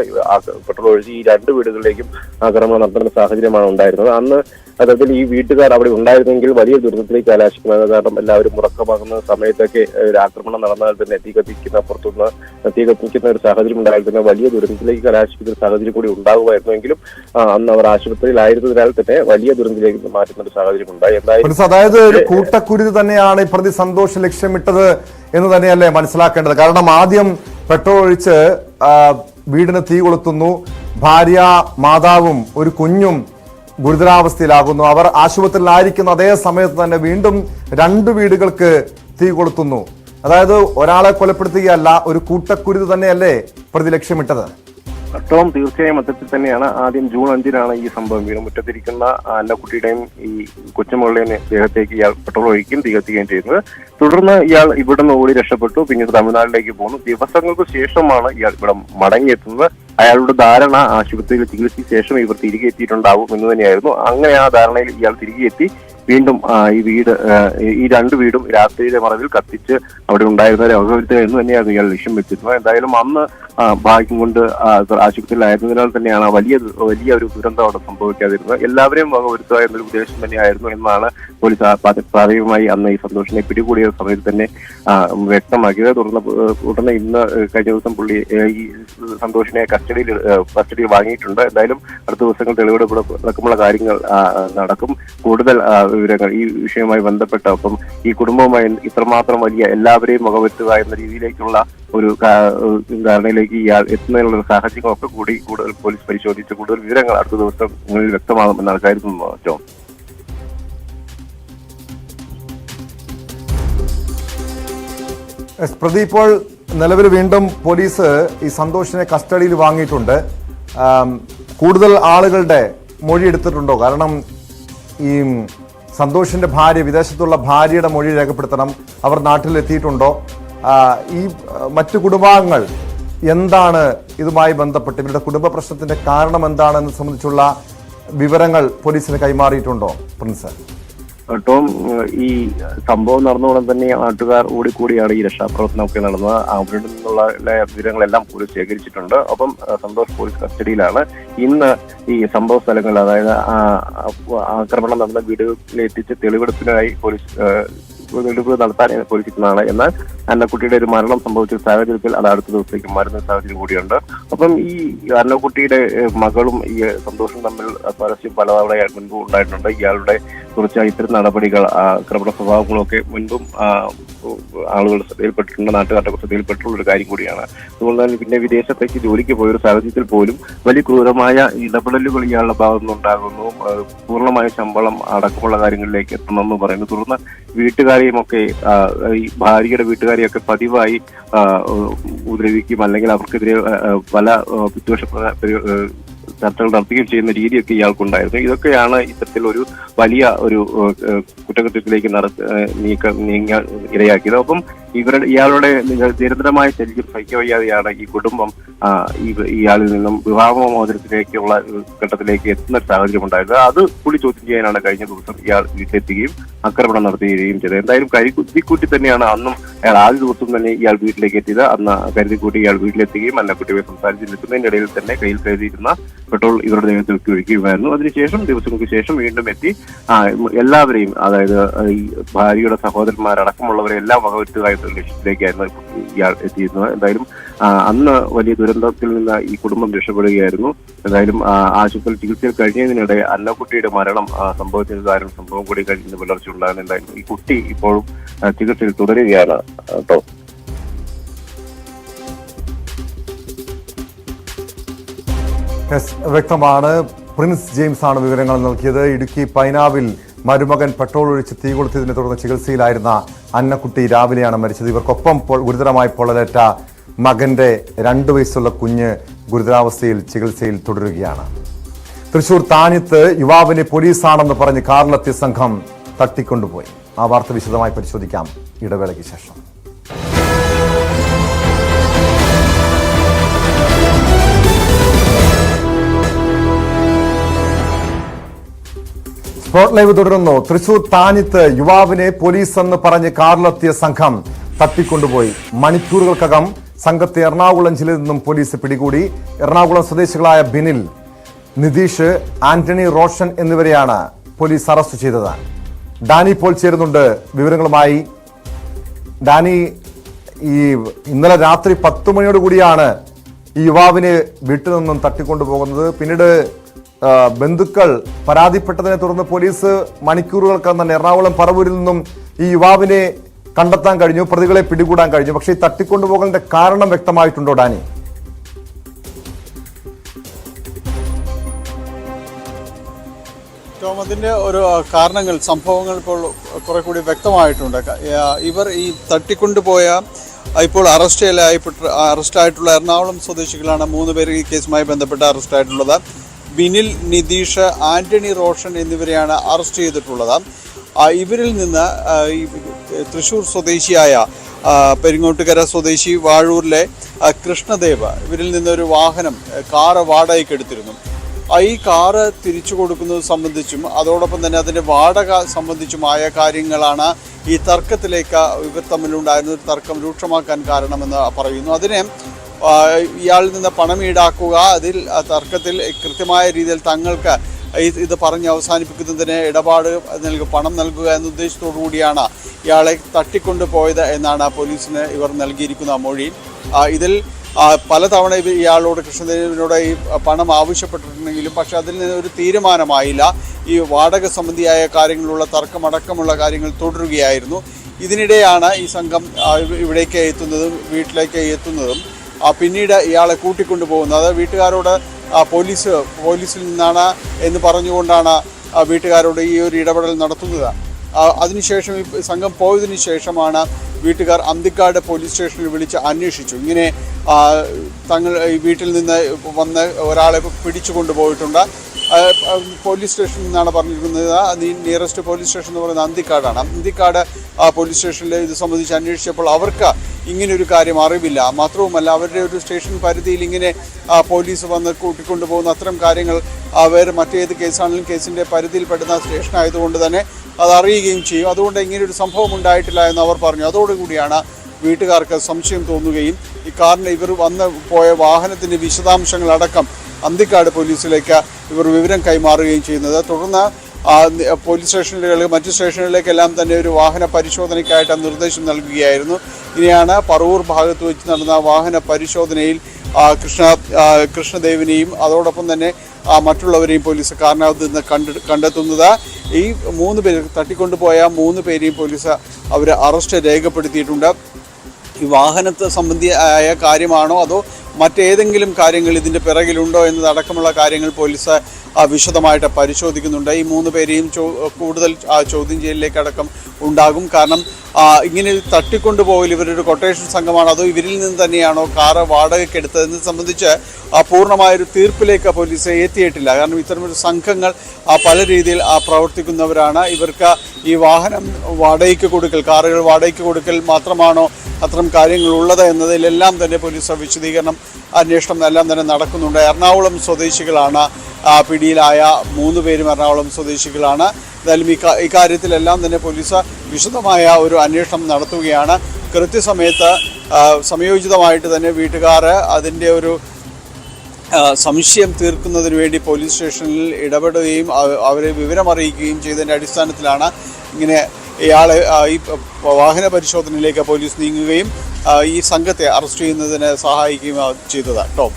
പെട്രോൾ ഒഴിച്ച് ഈ രണ്ട് വീടുകളിലേക്കും ആക്രമണം നടത്തുന്ന സാഹചര്യമാണ് ഉണ്ടായിരുന്നത്. അന്ന് അത്തരത്തിൽ ഈ വീട്ടുകാർ അവിടെ ഉണ്ടായിരുന്നെങ്കിൽ വലിയ ദുരന്തത്തിലേക്ക് കലാശിക്കുന്നത്. കാരണം എല്ലാവരും ഉറക്കമാകുന്ന സമയത്തൊക്കെ ആക്രമണം നടന്നാൽ തന്നെ തീ കത്തിക്കുന്ന ഒരു സാഹചര്യം ഉണ്ടായാൽ തന്നെ വലിയ ദുരന്തത്തിലേക്ക് കലാശിക്കുന്ന ഒരു സാഹചര്യം കൂടി ഉണ്ടാകുമായിരുന്നെങ്കിലും അന്ന് അവർ ആശുപത്രിയിലായിരുന്നതിനാൽ തന്നെ വലിയ ദുരന്തത്തിലേക്ക് മാറ്റുന്ന ഒരു സാഹചര്യം ഉണ്ടായി. അതായത് ഒരു കൂട്ടക്കുരുതി തന്നെയാണ് ഈ പ്രതി സന്തോഷം ലക്ഷ്യമിട്ടത് എന്ന് തന്നെയല്ലേ മനസ്സിലാക്കേണ്ടത്? കാരണം ആദ്യം പെട്രോൾ ഒഴിച്ച് വീടിന് തീ കൊളുത്തുന്നു, ഭാര്യ മാതാവും ഒരു കുഞ്ഞും ഗുരുതരാവസ്ഥയിലാകുന്നു. അവർ ആശുപത്രിയിലായിരിക്കുന്ന അതേ സമയത്ത് തന്നെ വീണ്ടും രണ്ട് വീടുകൾക്ക് തീ കൊളുത്തുന്നു. അതായത് ഒരാളെ കൊലപ്പെടുത്തുകയല്ല, ഒരു കൂട്ടക്കുരുതി തന്നെയല്ലേ പ്രതി ലക്ഷ്യമിട്ടത്? ടോം, തീർച്ചയായും അത്തരത്തിൽ തന്നെയാണ്. ആദ്യം ജൂൺ 5-നാണ് ഈ സംഭവം. വീണുമുറ്റത്തിരിക്കുന്ന അന്നക്കുട്ടിയുടെയും ഈ കൊച്ചുമകളുടെയും ദേഹത്തേക്ക് ഇയാൾ പെട്രോൾ ഒഴിക്കുകയും തീ കത്തിക്കുകയും ചെയ്യുന്നത്. തുടർന്ന് ഇയാൾ ഇവിടുന്ന് ഓടി രക്ഷപ്പെട്ടു. പിന്നീട് തമിഴ്നാട്ടിലേക്ക് പോകുന്നു. ദിവസങ്ങൾക്ക് ശേഷമാണ് ഇയാൾ ഇവിടെ മടങ്ങിയെത്തുന്നത്. അയാളുടെ ധാരണ ആശുപത്രിയിൽ ചികിത്സയ്ക്ക് ശേഷം ഇവർ തിരികെ എത്തിയിട്ടുണ്ടാവും എന്ന് തന്നെയായിരുന്നു. അങ്ങനെ ആ ധാരണയിൽ ഇയാൾ തിരികെ എത്തി വീണ്ടും ഈ രണ്ട് വീടും രാത്രിയിലെ മറവിൽ കത്തിച്ച് അവിടെ ഉണ്ടായിരുന്നവരെ വകവരുത്തുക എന്ന് തന്നെയായിരുന്നു ഇയാൾ ലക്ഷ്യം വെച്ചിരുന്നത്. എന്തായാലും അന്ന് ഭാഗ്യം കൊണ്ട് ആശുപത്രിയിലായിരുന്നതിനാൽ തന്നെയാണ് വലിയ ഒരു ദുരന്തം അവിടെ സംഭവിക്കാതിരുന്നത്. എല്ലാവരെയും വകവരുത്തുക എന്നൊരു ഉദ്ദേശം തന്നെയായിരുന്നു എന്നാണ് പോലീസ് പ്രാഥമികമായി അന്ന് ഈ സന്തോഷിനെ പിടികൂടിയ സമയത്ത് തന്നെ വ്യക്തമാക്കിയത്. തുടർന്ന് ഇന്ന് കഴിഞ്ഞ ദിവസം പുള്ളി ഈ സന്തോഷിനെ കസ്റ്റഡിയിൽ വാങ്ങിയിട്ടുണ്ട്. എന്തായാലും അടുത്ത ദിവസങ്ങൾ തെളിവെടുപ്പ് അടക്കമുള്ള കാര്യങ്ങൾ നടക്കും. കൂടുതൽ വിവരങ്ങൾ ഈ വിഷയവുമായി ബന്ധപ്പെട്ട ഒപ്പം ഈ കുടുംബവുമായി ഇത്രമാത്രം വലിയ എല്ലാവരെയും വകവരുത്തുക എന്ന രീതിയിലേക്കുള്ള ഒരു ധാരണയിലേക്ക് ഇയാൾ എത്തുന്നതിനുള്ള സാഹചര്യങ്ങളൊക്കെ കൂടി കൂടുതൽ പോലീസ് പരിശോധിച്ച് കൂടുതൽ വിവരങ്ങൾ അടുത്ത ദിവസം വ്യക്തമാകുമെന്നാണ് കരുതുന്നത്. ജോൺ, പ്രതി ഇപ്പോൾ നിലവിൽ വീണ്ടും പോലീസ് ഈ സന്തോഷിനെ കസ്റ്റഡിയിൽ വാങ്ങിയിട്ടുണ്ട്. കൂടുതൽ ആളുകളുടെ മൊഴി എടുത്തിട്ടുണ്ടോ? കാരണം ഈ സന്തോഷിന്റെ ഭാര്യ, വിദേശത്തുള്ള ഭാര്യയുടെ മൊഴി രേഖപ്പെടുത്തണം. അവർ നാട്ടിലെത്തിയിട്ടുണ്ടോ? ഈ മറ്റു കുടുംബാംഗങ്ങൾ എന്താണ് ഇതുമായി ബന്ധപ്പെട്ട് ഇവരുടെ കുടുംബ പ്രശ്നത്തിന്റെ കാരണം എന്താണെന്ന് സംബന്ധിച്ചുള്ള വിവരങ്ങൾ പോലീസിന് കൈമാറിയിട്ടുണ്ടോ പ്രിൻസ്? ടോം, ഈ സംഭവം നടന്നുകൊണ്ട് തന്നെ നാട്ടുകാർ ഓടിക്കൂടിയാണ് ഈ രക്ഷാപ്രവർത്തനമൊക്കെ നടന്നത്. അവരുടെ നിന്നുള്ള വിവരങ്ങളെല്ലാം പോലീസ് ശേഖരിച്ചിട്ടുണ്ട്. ഒപ്പം സന്തോഷ് പോലീസ് കസ്റ്റഡിയിലാണ്. ഇന്ന് ഈ സംഭവ സ്ഥലങ്ങളിൽ, അതായത് ആക്രമണം നടന്ന വീടുകളിലെത്തിച്ച് തെളിവെടുപ്പിനായി തെളിവ് നടത്താൻ പോലീസിക്കുന്നതാണ്. എന്നാൽ അന്നക്കുട്ടിയുടെ ഒരു മരണം സംഭവിച്ച സാഹചര്യത്തിൽ അത് അടുത്ത ദിവസത്തേക്ക് മാറുന്ന സാഹചര്യം കൂടിയുണ്ട്. അപ്പം ഈ അന്നക്കുട്ടിയുടെ മകളും ഈ സന്തോഷം തമ്മിൽ പരസ്യം പലതവണ മുൻപ് ഉണ്ടായിട്ടുണ്ട്. ഇയാളുടെ കുറിച്ച് ഇത്തരം നടപടികൾ, ആക്രമണ സ്വഭാവങ്ങളൊക്കെ മുൻപും ആളുകൾ ശ്രദ്ധയിൽപ്പെട്ടിട്ടുണ്ട്, നാട്ടുകാരുടെ ശ്രദ്ധയിൽപ്പെട്ടുള്ള ഒരു കാര്യം കൂടിയാണ്. അതുകൊണ്ട് തന്നെ പിന്നെ വിദേശത്തേക്ക് ജോലിക്ക് പോയൊരു സാഹചര്യത്തിൽ പോലും വലിയ ക്രൂരമായ ഇടപെടലുകൾ ഇയാളുടെ ഭാഗത്തുനിന്നുണ്ടാകുന്നു. പൂർണ്ണമായ ശമ്പളം അടക്കമുള്ള കാര്യങ്ങളിലേക്ക് എത്തണമെന്ന് പറയുന്നു. തുടർന്ന് വീട്ടുകാരെ കുട്ടികളെയും ഒക്കെ ഈ ഭാര്യയുടെ വീട്ടുകാരെയൊക്കെ പതിവായി ഉപദ്രവിക്കും, അല്ലെങ്കിൽ അവർക്കെതിരെ പല വിദ്വേഷ ചർച്ചകൾ നടത്തുകയും ചെയ്യുന്ന രീതിയൊക്കെ ഇയാൾക്കുണ്ടായിരുന്നു. ഇതൊക്കെയാണ് ഇത്തരത്തിൽ ഒരു വലിയ ഒരു കുറ്റകൃത്യത്തിലേക്ക് നീങ്ങാൻ ഇടയാക്കിയത്. ഒപ്പം ഇയാളുടെ നിരന്തരമായ ശല്യം സഹിക്കവയ്യാതെയാണ് ഈ കുടുംബം ഇയാളിൽ നിന്നും വിവാഹമോചനത്തിലേക്കുള്ള ഘട്ടത്തിലേക്ക് എത്തുന്ന ഒരു സാഹചര്യം ഉണ്ടായത്. അത് കൂടി ചോദ്യം ചെയ്യാനാണ് കഴിഞ്ഞ ദിവസം ഇയാൾ വീട്ടിലെത്തുകയും ആക്രമണം നടത്തുകയും ചെയ്തത്. എന്തായാലും കരുതിക്കൂട്ടി തന്നെയാണ് അന്നും അയാൾ ആദ്യ ദിവസം തന്നെ ഇയാൾ വീട്ടിലേക്ക് എത്തിയത്. അന്ന് കരുതിക്കൂട്ടി ഇയാൾ വീട്ടിലെത്തുകയും അന്നക്കുട്ടിയെ സംസാരിച്ച് നിൽക്കുന്നതിനിടയിൽ തന്നെ കയ്യിൽ കരുതിയിരുന്ന പെട്രോൾ ഇവരുടെ ദേഹത്ത് ഒഴിക്കുകയുമായിരുന്നു. അതിനുശേഷം ദിവസങ്ങൾക്ക് ശേഷം വീണ്ടും എത്തി എല്ലാവരെയും, അതായത് ഈ ഭാര്യയുടെ സഹോദരന്മാരടക്കമുള്ളവരെ എല്ലാം വകവരുത്തുക ലക്ഷ്യത്തിലേക്കായിരുന്നു ഇയാൾ എത്തിയിരുന്നത്. എന്തായാലും അന്ന് വലിയ ദുരന്തത്തിൽ നിന്ന് ഈ കുടുംബം രക്ഷപ്പെടുകയായിരുന്നു. എന്തായാലും ആശുപത്രിയിൽ ചികിത്സയിൽ കഴിഞ്ഞതിനിടെ അന്നക്കുട്ടിയുടെ മരണം സംഭവത്തിന് കാരണം സംഭവം കൂടി കഴിഞ്ഞ് പുലർച്ചെ ഉണ്ടാകുന്നു. എന്തായാലും ഈ കുട്ടി ഇപ്പോഴും ചികിത്സയിൽ തുടരുകയാണ് കേട്ടോ. വ്യക്തമാണ്. പ്രിൻസ് ജെയിംസ് ആണ് വിവരങ്ങൾ നൽകിയത്. ഇടുക്കി പൈനാവിൽ മരുമകൻ പെട്രോൾ ഒഴിച്ച് തീ കൊളുത്തിയതിനെ തുടർന്ന് ചികിത്സയിലായിരുന്ന അന്നക്കുട്ടി രാവിലെയാണ് മരിച്ചത്. ഇവർക്കൊപ്പം ഗുരുതരമായി പൊള്ളലേറ്റ മകന്റെ 2 വയസ്സുള്ള കുഞ്ഞ് ഗുരുതരാവസ്ഥയിൽ ചികിത്സയിൽ തുടരുകയാണ്. തൃശൂർ താനിത്ത് യുവാവിനെ പോലീസാണെന്ന് പറഞ്ഞ് കാറിലെത്തിയ സംഘം തട്ടിക്കൊണ്ടുപോയി. ആ വാർത്ത വിശദമായി പരിശോധിക്കാം ഇടവേളയ്ക്ക് ശേഷം. സ്പോട്ട് ലൈവ് തുടരുന്നു. തൃശൂർ താനിത്ത് യുവാവിനെ പോലീസ് എന്ന് പറഞ്ഞ് കാറിലെത്തിയ സംഘം തട്ടിക്കൊണ്ടുപോയി. മണിക്കൂറുകൾക്കകം സംഘത്തെ എറണാകുളം ജില്ലയിൽ നിന്നും പോലീസ് പിടികൂടി. എറണാകുളം സ്വദേശികളായ ബിനിൽ, നിതീഷ്, ആന്റണി, റോഷൻ എന്നിവരെയാണ് പോലീസ് അറസ്റ്റ് ചെയ്തത്. ഡാനി പോൾ ചേരുന്നുണ്ട് വിവരങ്ങളുമായി. ഡാനി, ഈ ഇന്നലെ രാത്രി 10 മണിയോടുകൂടിയാണ് ഈ യുവാവിനെ വീട്ടിൽ നിന്നും തട്ടിക്കൊണ്ടുപോകുന്നത്. പിന്നീട് ബന്ധുക്കൾ പരാതിപ്പെട്ടതിനെ തുടർന്ന് പോലീസ് മണിക്കൂറുകൾക്കകം തന്നെ എറണാകുളം പറവൂരിൽ നിന്നും ഈ യുവാവിനെ കണ്ടെത്താൻ കഴിഞ്ഞു, പ്രതികളെ പിടികൂടാൻ കഴിഞ്ഞു. പക്ഷേ ഈ തട്ടിക്കൊണ്ടുപോകലിന്റെ കാരണം വ്യക്തമായിട്ടുണ്ടോ ഡാനി? അതിന്റെ ഒരു കാരണങ്ങൾ, സംഭവങ്ങൾ ഇപ്പോൾ കുറെ കൂടി വ്യക്തമായിട്ടുണ്ട്. ഇവർ ഈ തട്ടിക്കൊണ്ടുപോയ ഇപ്പോൾ അറസ്റ്റായിട്ടുള്ള എറണാകുളം സ്വദേശികളാണ് 3 പേർ ഈ കേസുമായി ബന്ധപ്പെട്ട് അറസ്റ്റായിട്ടുള്ളത്. ബിനിൽ, നിതീഷ്, ആന്റണി, റോഷൻ എന്നിവരെയാണ് അറസ്റ്റ് ചെയ്തിട്ടുള്ളത്. ഇവരിൽ നിന്ന് തൃശ്ശൂർ സ്വദേശിയായ പെരിങ്ങോട്ടുകര സ്വദേശി വാഴൂരിലെ കൃഷ്ണദേവ് ഇവരിൽ നിന്നൊരു വാഹനം, കാറ് വാടകയ്ക്ക് എടുത്തിരുന്നു. ഈ കാറ് തിരിച്ചു കൊടുക്കുന്നത് സംബന്ധിച്ചും അതോടൊപ്പം തന്നെ അതിൻ്റെ വാടക സംബന്ധിച്ചുമായ കാര്യങ്ങളാണ് ഈ തർക്കത്തിലേക്ക് ഇവർ തമ്മിലുണ്ടായിരുന്ന ഒരു തർക്കം രൂക്ഷമാക്കാൻ കാരണമെന്ന് പറയുന്നു. അതിനെ ഇയാളിൽ നിന്ന് പണം ഈടാക്കുക, അതിൽ തർക്കത്തിൽ കൃത്യമായ രീതിയിൽ തങ്ങൾക്ക് ഇത് പറഞ്ഞ് അവസാനിപ്പിക്കുന്നതിന് ഇടപാട് പണം നൽകുക എന്ന ഉദ്ദേശത്തോടു കൂടിയാണ് ഇയാളെ തട്ടിക്കൊണ്ടുപോയത് എന്നാണ് പോലീസിന് ഇവർ നൽകിയിരിക്കുന്ന മൊഴി. ഇതിൽ പലതവണ ഇയാളോട്, കൃഷ്ണദേവിനോട് ഈ പണം ആവശ്യപ്പെട്ടിട്ടുണ്ടെങ്കിലും പക്ഷെ അതിൽ നിന്ന് ഒരു തീരുമാനമായില്ല. ഈ വാടക സംബന്ധിയായ കാര്യങ്ങളുള്ള തർക്കമടക്കമുള്ള കാര്യങ്ങൾ തുടരുകയായിരുന്നു. ഇതിനിടെയാണ് ഈ സംഘം ഇവിടേക്ക് എത്തുന്നതും വീട്ടിലേക്ക് എത്തുന്നതും പിന്നീട് ഇയാളെ കൂട്ടിക്കൊണ്ടുപോകുന്നത്. അത് വീട്ടുകാരോട് പോലീസിൽ നിന്നാണ് എന്ന് പറഞ്ഞുകൊണ്ടാണ് വീട്ടുകാരോട് ഈ ഒരു ഇടപെടൽ നടത്തുന്നത്. അതിനുശേഷം ഈ സംഘം പോയതിനു ശേഷമാണ് വീട്ടുകാർ അന്തിക്കാട് പോലീസ് സ്റ്റേഷനിൽ വിളിച്ച് അന്വേഷിച്ചു. ഇങ്ങനെ തങ്ങൾ ഈ വീട്ടിൽ നിന്ന് വന്ന് ഒരാളെ പിടിച്ചു കൊണ്ടുപോയിട്ടുണ്ട്. പോലീസ് സ്റ്റേഷനിൽ നിന്നാണ് പറഞ്ഞിരിക്കുന്നത്. നിയറസ്റ്റ് പോലീസ് സ്റ്റേഷൻ എന്ന് പറയുന്നത് അന്തിക്കാടാണ്. അന്തിക്കാട് പോലീസ് സ്റ്റേഷനിൽ ഇത് സംബന്ധിച്ച് അന്വേഷിച്ചപ്പോൾ അവർക്ക് ഇങ്ങനൊരു കാര്യം അറിവില്ല. മാത്രവുമല്ല, അവരുടെ ഒരു സ്റ്റേഷൻ പരിധിയിൽ ഇങ്ങനെ പോലീസ് വന്ന് കൂട്ടിക്കൊണ്ടുപോകുന്ന അത്തരം കാര്യങ്ങൾ വേറെ മറ്റേത് കേസാണെങ്കിലും കേസിൻ്റെ പരിധിയിൽപ്പെടുന്ന സ്റ്റേഷനായതുകൊണ്ട് തന്നെ അത് അറിയുകയും ചെയ്യും. അതുകൊണ്ട് ഇങ്ങനെയൊരു സംഭവം ഉണ്ടായിട്ടില്ല എന്ന് അവർ പറഞ്ഞു. അതോടുകൂടിയാണ് വീട്ടുകാർക്ക് സംശയം തോന്നുകയും ഈ കാറിന് ഇവർ വന്ന് പോയ വാഹനത്തിൻ്റെ വിശദാംശങ്ങളടക്കം അന്തിക്കാട് പോലീസിലേക്ക് ഇവർ വിവരം കൈമാറുകയും ചെയ്യുന്നത്. തുടർന്ന് പോലീസ് സ്റ്റേഷനുകൾ, മറ്റു സ്റ്റേഷനുകളിലേക്കെല്ലാം തന്നെ ഒരു വാഹന പരിശോധനയ്ക്കായിട്ട് നിർദ്ദേശം നൽകുകയായിരുന്നു. ഇനിയാണ് പറവൂർ ഭാഗത്ത് വെച്ച് നടന്ന വാഹന പരിശോധനയിൽ കൃഷ്ണദേവിനെയും അതോടൊപ്പം തന്നെ മറ്റുള്ളവരെയും പോലീസ് കാറിനകത്ത് നിന്ന് കണ്ടെത്തുന്നത്. ഈ 3 പേർ, തട്ടിക്കൊണ്ടുപോയ 3 പേരെയും പോലീസ് അവർ അറസ്റ്റ് രേഖപ്പെടുത്തിയിട്ടുണ്ട്. ഈ വാഹനത്തെ സംബന്ധിയായ കാര്യമാണോ അതോ മറ്റേതെങ്കിലും കാര്യങ്ങൾ ഇതിൻ്റെ പിറകിലുണ്ടോ എന്നതടക്കമുള്ള കാര്യങ്ങൾ പോലീസ് വിശദമായിട്ട് പരിശോധിക്കുന്നുണ്ട്. ഈ 3 പേരെയും കൂടുതൽ ചോദ്യം ചെയ്യലിലേക്കടക്കം ഉണ്ടാകും. കാരണം ഇങ്ങനെ തട്ടിക്കൊണ്ടുപോകൽ ഇവരൊരു കൊട്ടേഷൻ സംഘമാണോ അതോ ഇവരിൽ നിന്ന് തന്നെയാണോ കാറ് വാടകയ്ക്കെടുത്തതെന്ന് സംബന്ധിച്ച് പൂർണ്ണമായൊരു തീർപ്പിലേക്ക് പോലീസ് എത്തിയിട്ടില്ല. കാരണം ഇത്തരമൊരു സംഘങ്ങൾ പല രീതിയിൽ പ്രവർത്തിക്കുന്നവരാണ്. ഇവർക്ക് ഈ വാഹനം വാടകയ്ക്ക് കൊടുക്കൽ, കാറുകൾ വാടകയ്ക്ക് കൊടുക്കൽ മാത്രമാണോ അത്തരം കാര്യങ്ങളുള്ളത് എന്നതിലെല്ലാം തന്നെ പോലീസ് വിശദീകരണം, അന്വേഷണം എല്ലാം തന്നെ നടക്കുന്നുണ്ട്. എറണാകുളം സ്വദേശികളാണ് പിടിയിലായ 3 പേരും എറണാകുളം സ്വദേശികളാണ്. എന്തായാലും ഇക്കാര്യത്തിലെല്ലാം തന്നെ പോലീസ് വിശദമായ ഒരു അന്വേഷണം നടത്തുകയാണ്. കൃത്യസമയത്ത് സമയോചിതമായിട്ട് തന്നെ വീട്ടുകാർ അതിൻ്റെ ഒരു സംശയം തീർക്കുന്നതിന് വേണ്ടി പോലീസ് സ്റ്റേഷനിൽ ഇടപെടുകയും അവരെ വിവരമറിയിക്കുകയും ചെയ്തതിൻ്റെ അടിസ്ഥാനത്തിലാണ് ഇങ്ങനെ ഇയാളെ ഈ വാഹന പരിശോധനയിലേക്ക് പോലീസ് നീങ്ങുകയും ഈ സംഘത്തെ അറസ്റ്റ് ചെയ്യുന്നതിന് സഹായിക്കുകയും ചെയ്തത്. ടോം,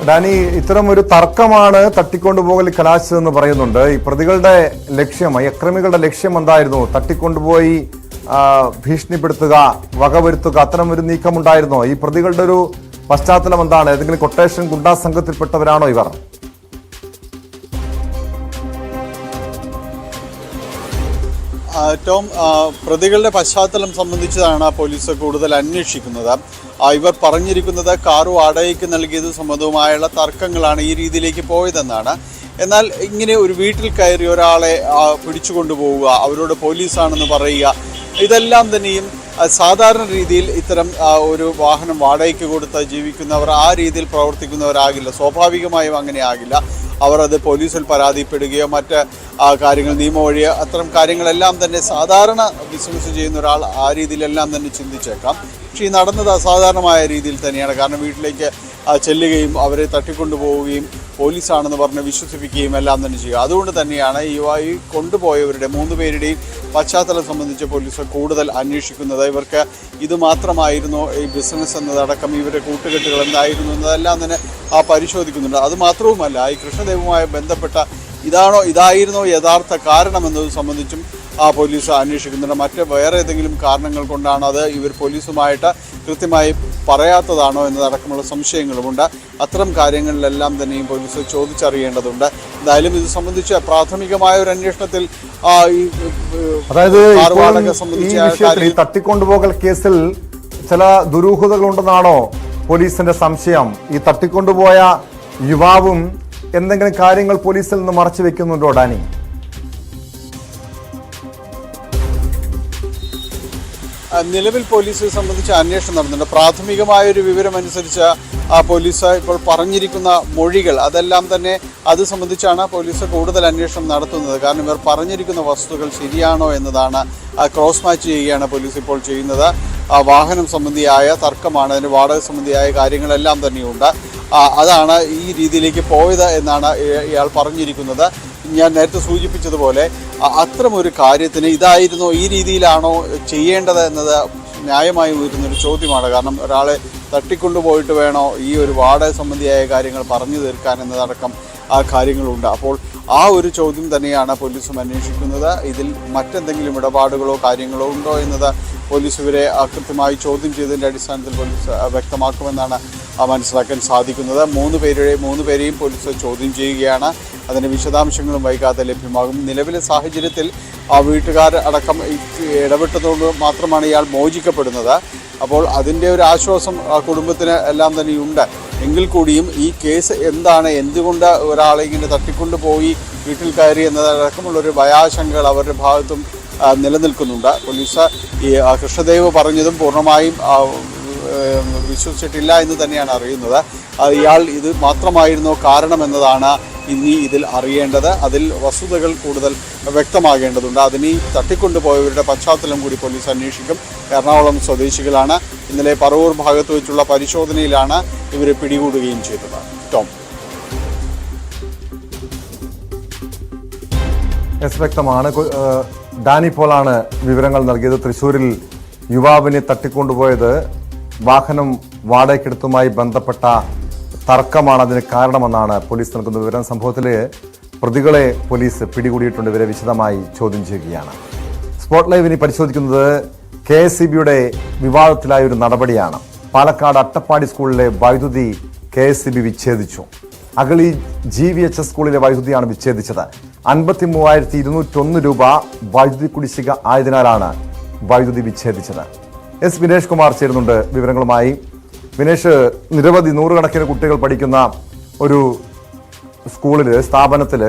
ഡാനി, ഇത്തരം ഒരു തർക്കമാണ് തട്ടിക്കൊണ്ടുപോകൽ കലാശിച്ചതെന്ന് പറയുന്നുണ്ട്. ഈ പ്രതികളുടെ ലക്ഷ്യം, ഈ അക്രമികളുടെ ലക്ഷ്യം എന്തായിരുന്നു? തട്ടിക്കൊണ്ടുപോയി ഭീഷണിപ്പെടുത്തുക, വകവരുത്തുക, അത്തരം ഒരു നീക്കമുണ്ടായിരുന്നോ? ഈ പ്രതികളുടെ ഒരു പശ്ചാത്തലം എന്താണ്? ഏതെങ്കിലും കൊട്ടേഷൻ ഗുണ്ടാ സംഘത്തിൽപ്പെട്ടവരാണോ ഇവർ? ടോം, പ്രതികളുടെ പശ്ചാത്തലം സംബന്ധിച്ചതാണ് പോലീസ് കൂടുതൽ അന്വേഷിക്കുന്നത്. ഇവർ പറഞ്ഞിരിക്കുന്നത് കാറ് വാടകയ്ക്ക് നൽകിയത് സംബന്ധവുമായുള്ള തർക്കങ്ങളാണ് ഈ രീതിയിലേക്ക് പോയതെന്നാണ്. എന്നാൽ ഇങ്ങനെ ഒരു വീട്ടിൽ കയറി ഒരാളെ പിടിച്ചുകൊണ്ടുപോവുക, അവരോട് പോലീസാണെന്ന് പറയുക, ഇതെല്ലാം തന്നെയും സാധാരണ രീതിയിൽ ഇത്തരം ഒരു വാഹനം വാടകയ്ക്ക് കൊടുത്ത് ജീവിക്കുന്നവർ ആ രീതിയിൽ പ്രവർത്തിക്കുന്നവരാകില്ല. സ്വാഭാവികമായും അങ്ങനെ ആകില്ല. അവർ അത് പോലീസിൽ പരാതിപ്പെടുകയോ മറ്റ് കാര്യങ്ങൾ നിയമവഴിയോ അത്തരം കാര്യങ്ങളെല്ലാം തന്നെ സാധാരണ ബിസിനസ് ചെയ്യുന്ന ഒരാൾ ആ രീതിയിലെല്ലാം തന്നെ ചിന്തിച്ചേക്കാം. പക്ഷേ ഈ നടന്നത് അസാധാരണമായ രീതിയിൽ തന്നെയാണ്. കാരണം വീട്ടിലേക്ക് ചെല്ലുകയും അവരെ തട്ടിക്കൊണ്ടുപോവുകയും പോലീസാണെന്ന് പറഞ്ഞ് വിശ്വസിപ്പിക്കുകയും എല്ലാം തന്നെ ചെയ്യുക. അതുകൊണ്ട് തന്നെയാണ് ഈ കൊണ്ടുപോയവരുടെ 3 പേരുടെയും പശ്ചാത്തലം സംബന്ധിച്ച് പോലീസ് കൂടുതൽ അന്വേഷിക്കുന്നത്. ഇവർക്ക് ഇത് മാത്രമായിരുന്നോ ഈ ബിസിനസ് എന്നതടക്കം ഇവരുടെ കൂട്ടുകെട്ടുകൾ എന്തായിരുന്നു എന്നതെല്ലാം തന്നെ പരിശോധിക്കുന്നുണ്ട്. അതുമാത്രവുമല്ല, ഈ കൃഷ്ണദേവുമായി ബന്ധപ്പെട്ട ഇതായിരുന്നോ യഥാർത്ഥ കാരണം എന്നത് സംബന്ധിച്ചും പോലീസ് അന്വേഷിക്കുന്നുണ്ട്. മറ്റ് വേറെ ഏതെങ്കിലും കാരണങ്ങൾ കൊണ്ടാണ് അത് ഇവർ പോലീസുമായിട്ട് കൃത്യമായി പറയാത്തതാണോ എന്നതടക്കമുള്ള സംശയങ്ങളുമുണ്ട്. അത്തരം കാര്യങ്ങളിലെല്ലാം തന്നെയും പോലീസ് ചോദിച്ചറിയേണ്ടതുണ്ട്. എന്തായാലും ഇത് സംബന്ധിച്ച് പ്രാഥമികമായ ഒരു അന്വേഷണത്തിൽ അതായത് ഈ തട്ടിക്കൊണ്ടുപോകൽ കേസിൽ ചില ദുരൂഹതകളുണ്ടെന്നാണോ പോലീസിന്റെ സംശയം? ഈ തട്ടിക്കൊണ്ടുപോയ യുവാവും എന്തെങ്കിലും കാര്യങ്ങൾ പോലീസിൽ നിന്ന് മറച്ചു വെക്കുന്നുണ്ടോ ഡാനി? നിലവിൽ പോലീസ് സംബന്ധിച്ച് അന്വേഷണം നടന്നുണ്ട്. പ്രാഥമികമായൊരു വിവരമനുസരിച്ച് പോലീസ് ഇപ്പോൾ പറഞ്ഞിരിക്കുന്ന മൊഴികൾ അതെല്ലാം തന്നെ അത് സംബന്ധിച്ചാണ് പോലീസ് കൂടുതൽ അന്വേഷണം നടത്തുന്നത്. കാരണം ഇവർ പറഞ്ഞിരിക്കുന്ന വസ്തുതകൾ ശരിയാണോ എന്നതാണ് ക്രോസ് മാച്ച് ചെയ്യുകയാണ് പോലീസ് ഇപ്പോൾ ചെയ്യുന്നത്. വാഹനം സംബന്ധിയായ തർക്കമാണ്, അതിന് വാടക സംബന്ധിയായ കാര്യങ്ങളെല്ലാം തന്നെയുണ്ട്. അതാണ് ഈ രീതിയിലേക്ക് പോയത് എന്നാണ് ഇയാൾ പറഞ്ഞിരിക്കുന്നത്. ഞാൻ നേരത്തെ സൂചിപ്പിച്ചതുപോലെ അത്തരമൊരു കാര്യത്തിന് ഇതായിരുന്നോ, ഈ രീതിയിലാണോ ചെയ്യേണ്ടത് എന്നത് ന്യായമായി ഉയരുന്നൊരു ചോദ്യമാണ്. കാരണം ഒരാളെ തട്ടിക്കൊണ്ടുപോയിട്ട് വേണോ ഈ ഒരു വാടക സംബന്ധിയായ കാര്യങ്ങൾ പറഞ്ഞു തീർക്കാൻ എന്നതടക്കം കാര്യങ്ങളുണ്ട്. അപ്പോൾ ആ ഒരു ചോദ്യം തന്നെയാണ് പോലീസും അന്വേഷിക്കുന്നത്. ഇതിൽ മറ്റെന്തെങ്കിലും ഇടപാടുകളോ കാര്യങ്ങളോ ഉണ്ടോ എന്നത് പോലീസ് ഇവരെ കൃത്യമായി ചോദ്യം ചെയ്തതിൻ്റെ അടിസ്ഥാനത്തിൽ പോലീസ് വ്യക്തമാക്കുമെന്നാണ് മനസ്സിലാക്കാൻ സാധിക്കുന്നത്. 3 പേരെയും പോലീസ് ചോദ്യം ചെയ്യുകയാണ്. അതിൻ്റെ വിശദാംശങ്ങളും വൈകാതെ ലഭ്യമാകും. നിലവിലെ സാഹചര്യത്തിൽ വീട്ടുകാർ അടക്കം ഇടപെട്ടതുകൊണ്ട് മാത്രമാണ് ഇയാൾ മോചിക്കപ്പെടുന്നത്. അപ്പോൾ അതിൻ്റെ ഒരു ആശ്വാസം കുടുംബത്തിന് എല്ലാം തന്നെയുണ്ട്. എങ്കിൽ കൂടിയും ഈ കേസ് എന്താണ്, എന്തുകൊണ്ട് ഒരാളെ ഇങ്ങനെ തട്ടിക്കൊണ്ടുപോയി വീട്ടിൽ കയറി എന്നതടക്കമുള്ളൊരു ഭയാശങ്കകൾ അവരുടെ ഭാഗത്തും നിലനിൽക്കുന്നുണ്ട്. പോലീസ് ഈ കൃഷ്ണദേവ് പറഞ്ഞതും പൂർണ്ണമായും വിശ്വസിച്ചിട്ടില്ല എന്ന് തന്നെയാണ് അറിയുന്നത്. ഇയാൾ ഇത് മാത്രമായിരുന്നോ കാരണമെന്നതാണ് ഇനി ഇതിൽ അറിയേണ്ടത്. അതിൽ വസ്തുതകൾ കൂടുതൽ വ്യക്തമാകേണ്ടതുണ്ട്. അതിന് തട്ടിക്കൊണ്ടുപോയവരുടെ പശ്ചാത്തലം കൂടി പോലീസ് അന്വേഷിക്കും. എറണാകുളം സ്വദേശികളാണ്. ഇന്നലെ പറവൂർ ഭാഗത്ത് വെച്ചുള്ള പരിശോധനയിലാണ് ഇവരെ പിടികൂടുകയും ചെയ്തത്. ടോം, വ്യക്തമാണ്. ഡാനി പോളാണ് വിവരങ്ങൾ നൽകിയത്. തൃശ്ശൂരിൽ യുവാവിനെ തട്ടിക്കൊണ്ടുപോയത് വാഹനം വാടകയ്ക്കെടുത്തുമായി ബന്ധപ്പെട്ട തർക്കമാണ് അതിന് കാരണമെന്നാണ് പോലീസ് നൽകുന്ന വിവരം. സംഭവത്തിലെ പ്രതികളെ പോലീസ് പിടികൂടിയിട്ടുണ്ട്. ഇവരെ വിശദമായി ചോദ്യം ചെയ്യുകയാണ്. സ്പോട്ട് ലൈവ് ഇനി പരിശോധിക്കുന്നത് KSEBയുടെ വിവാദത്തിലായ ഒരു നടപടിയാണ്. പാലക്കാട് അട്ടപ്പാടി സ്കൂളിലെ വൈദ്യുതി KSEB വിച്ഛേദിച്ചു. അഗളി GVHS സ്കൂളിലെ വൈദ്യുതിയാണ് വിച്ഛേദിച്ചത്. 53,201 രൂപ വൈദ്യുതി കുടിശ്ശിക ആയതിനാലാണ് വൈദ്യുതി വിച്ഛേദിച്ചത്. വിനേഷ് കുമാർ ചേരുന്നുണ്ട് വിവരങ്ങളുമായി. വിനേഷ്, നിരവധി നൂറുകണക്കിന് കുട്ടികൾ പഠിക്കുന്ന ഒരു സ്ഥാപനത്തിൽ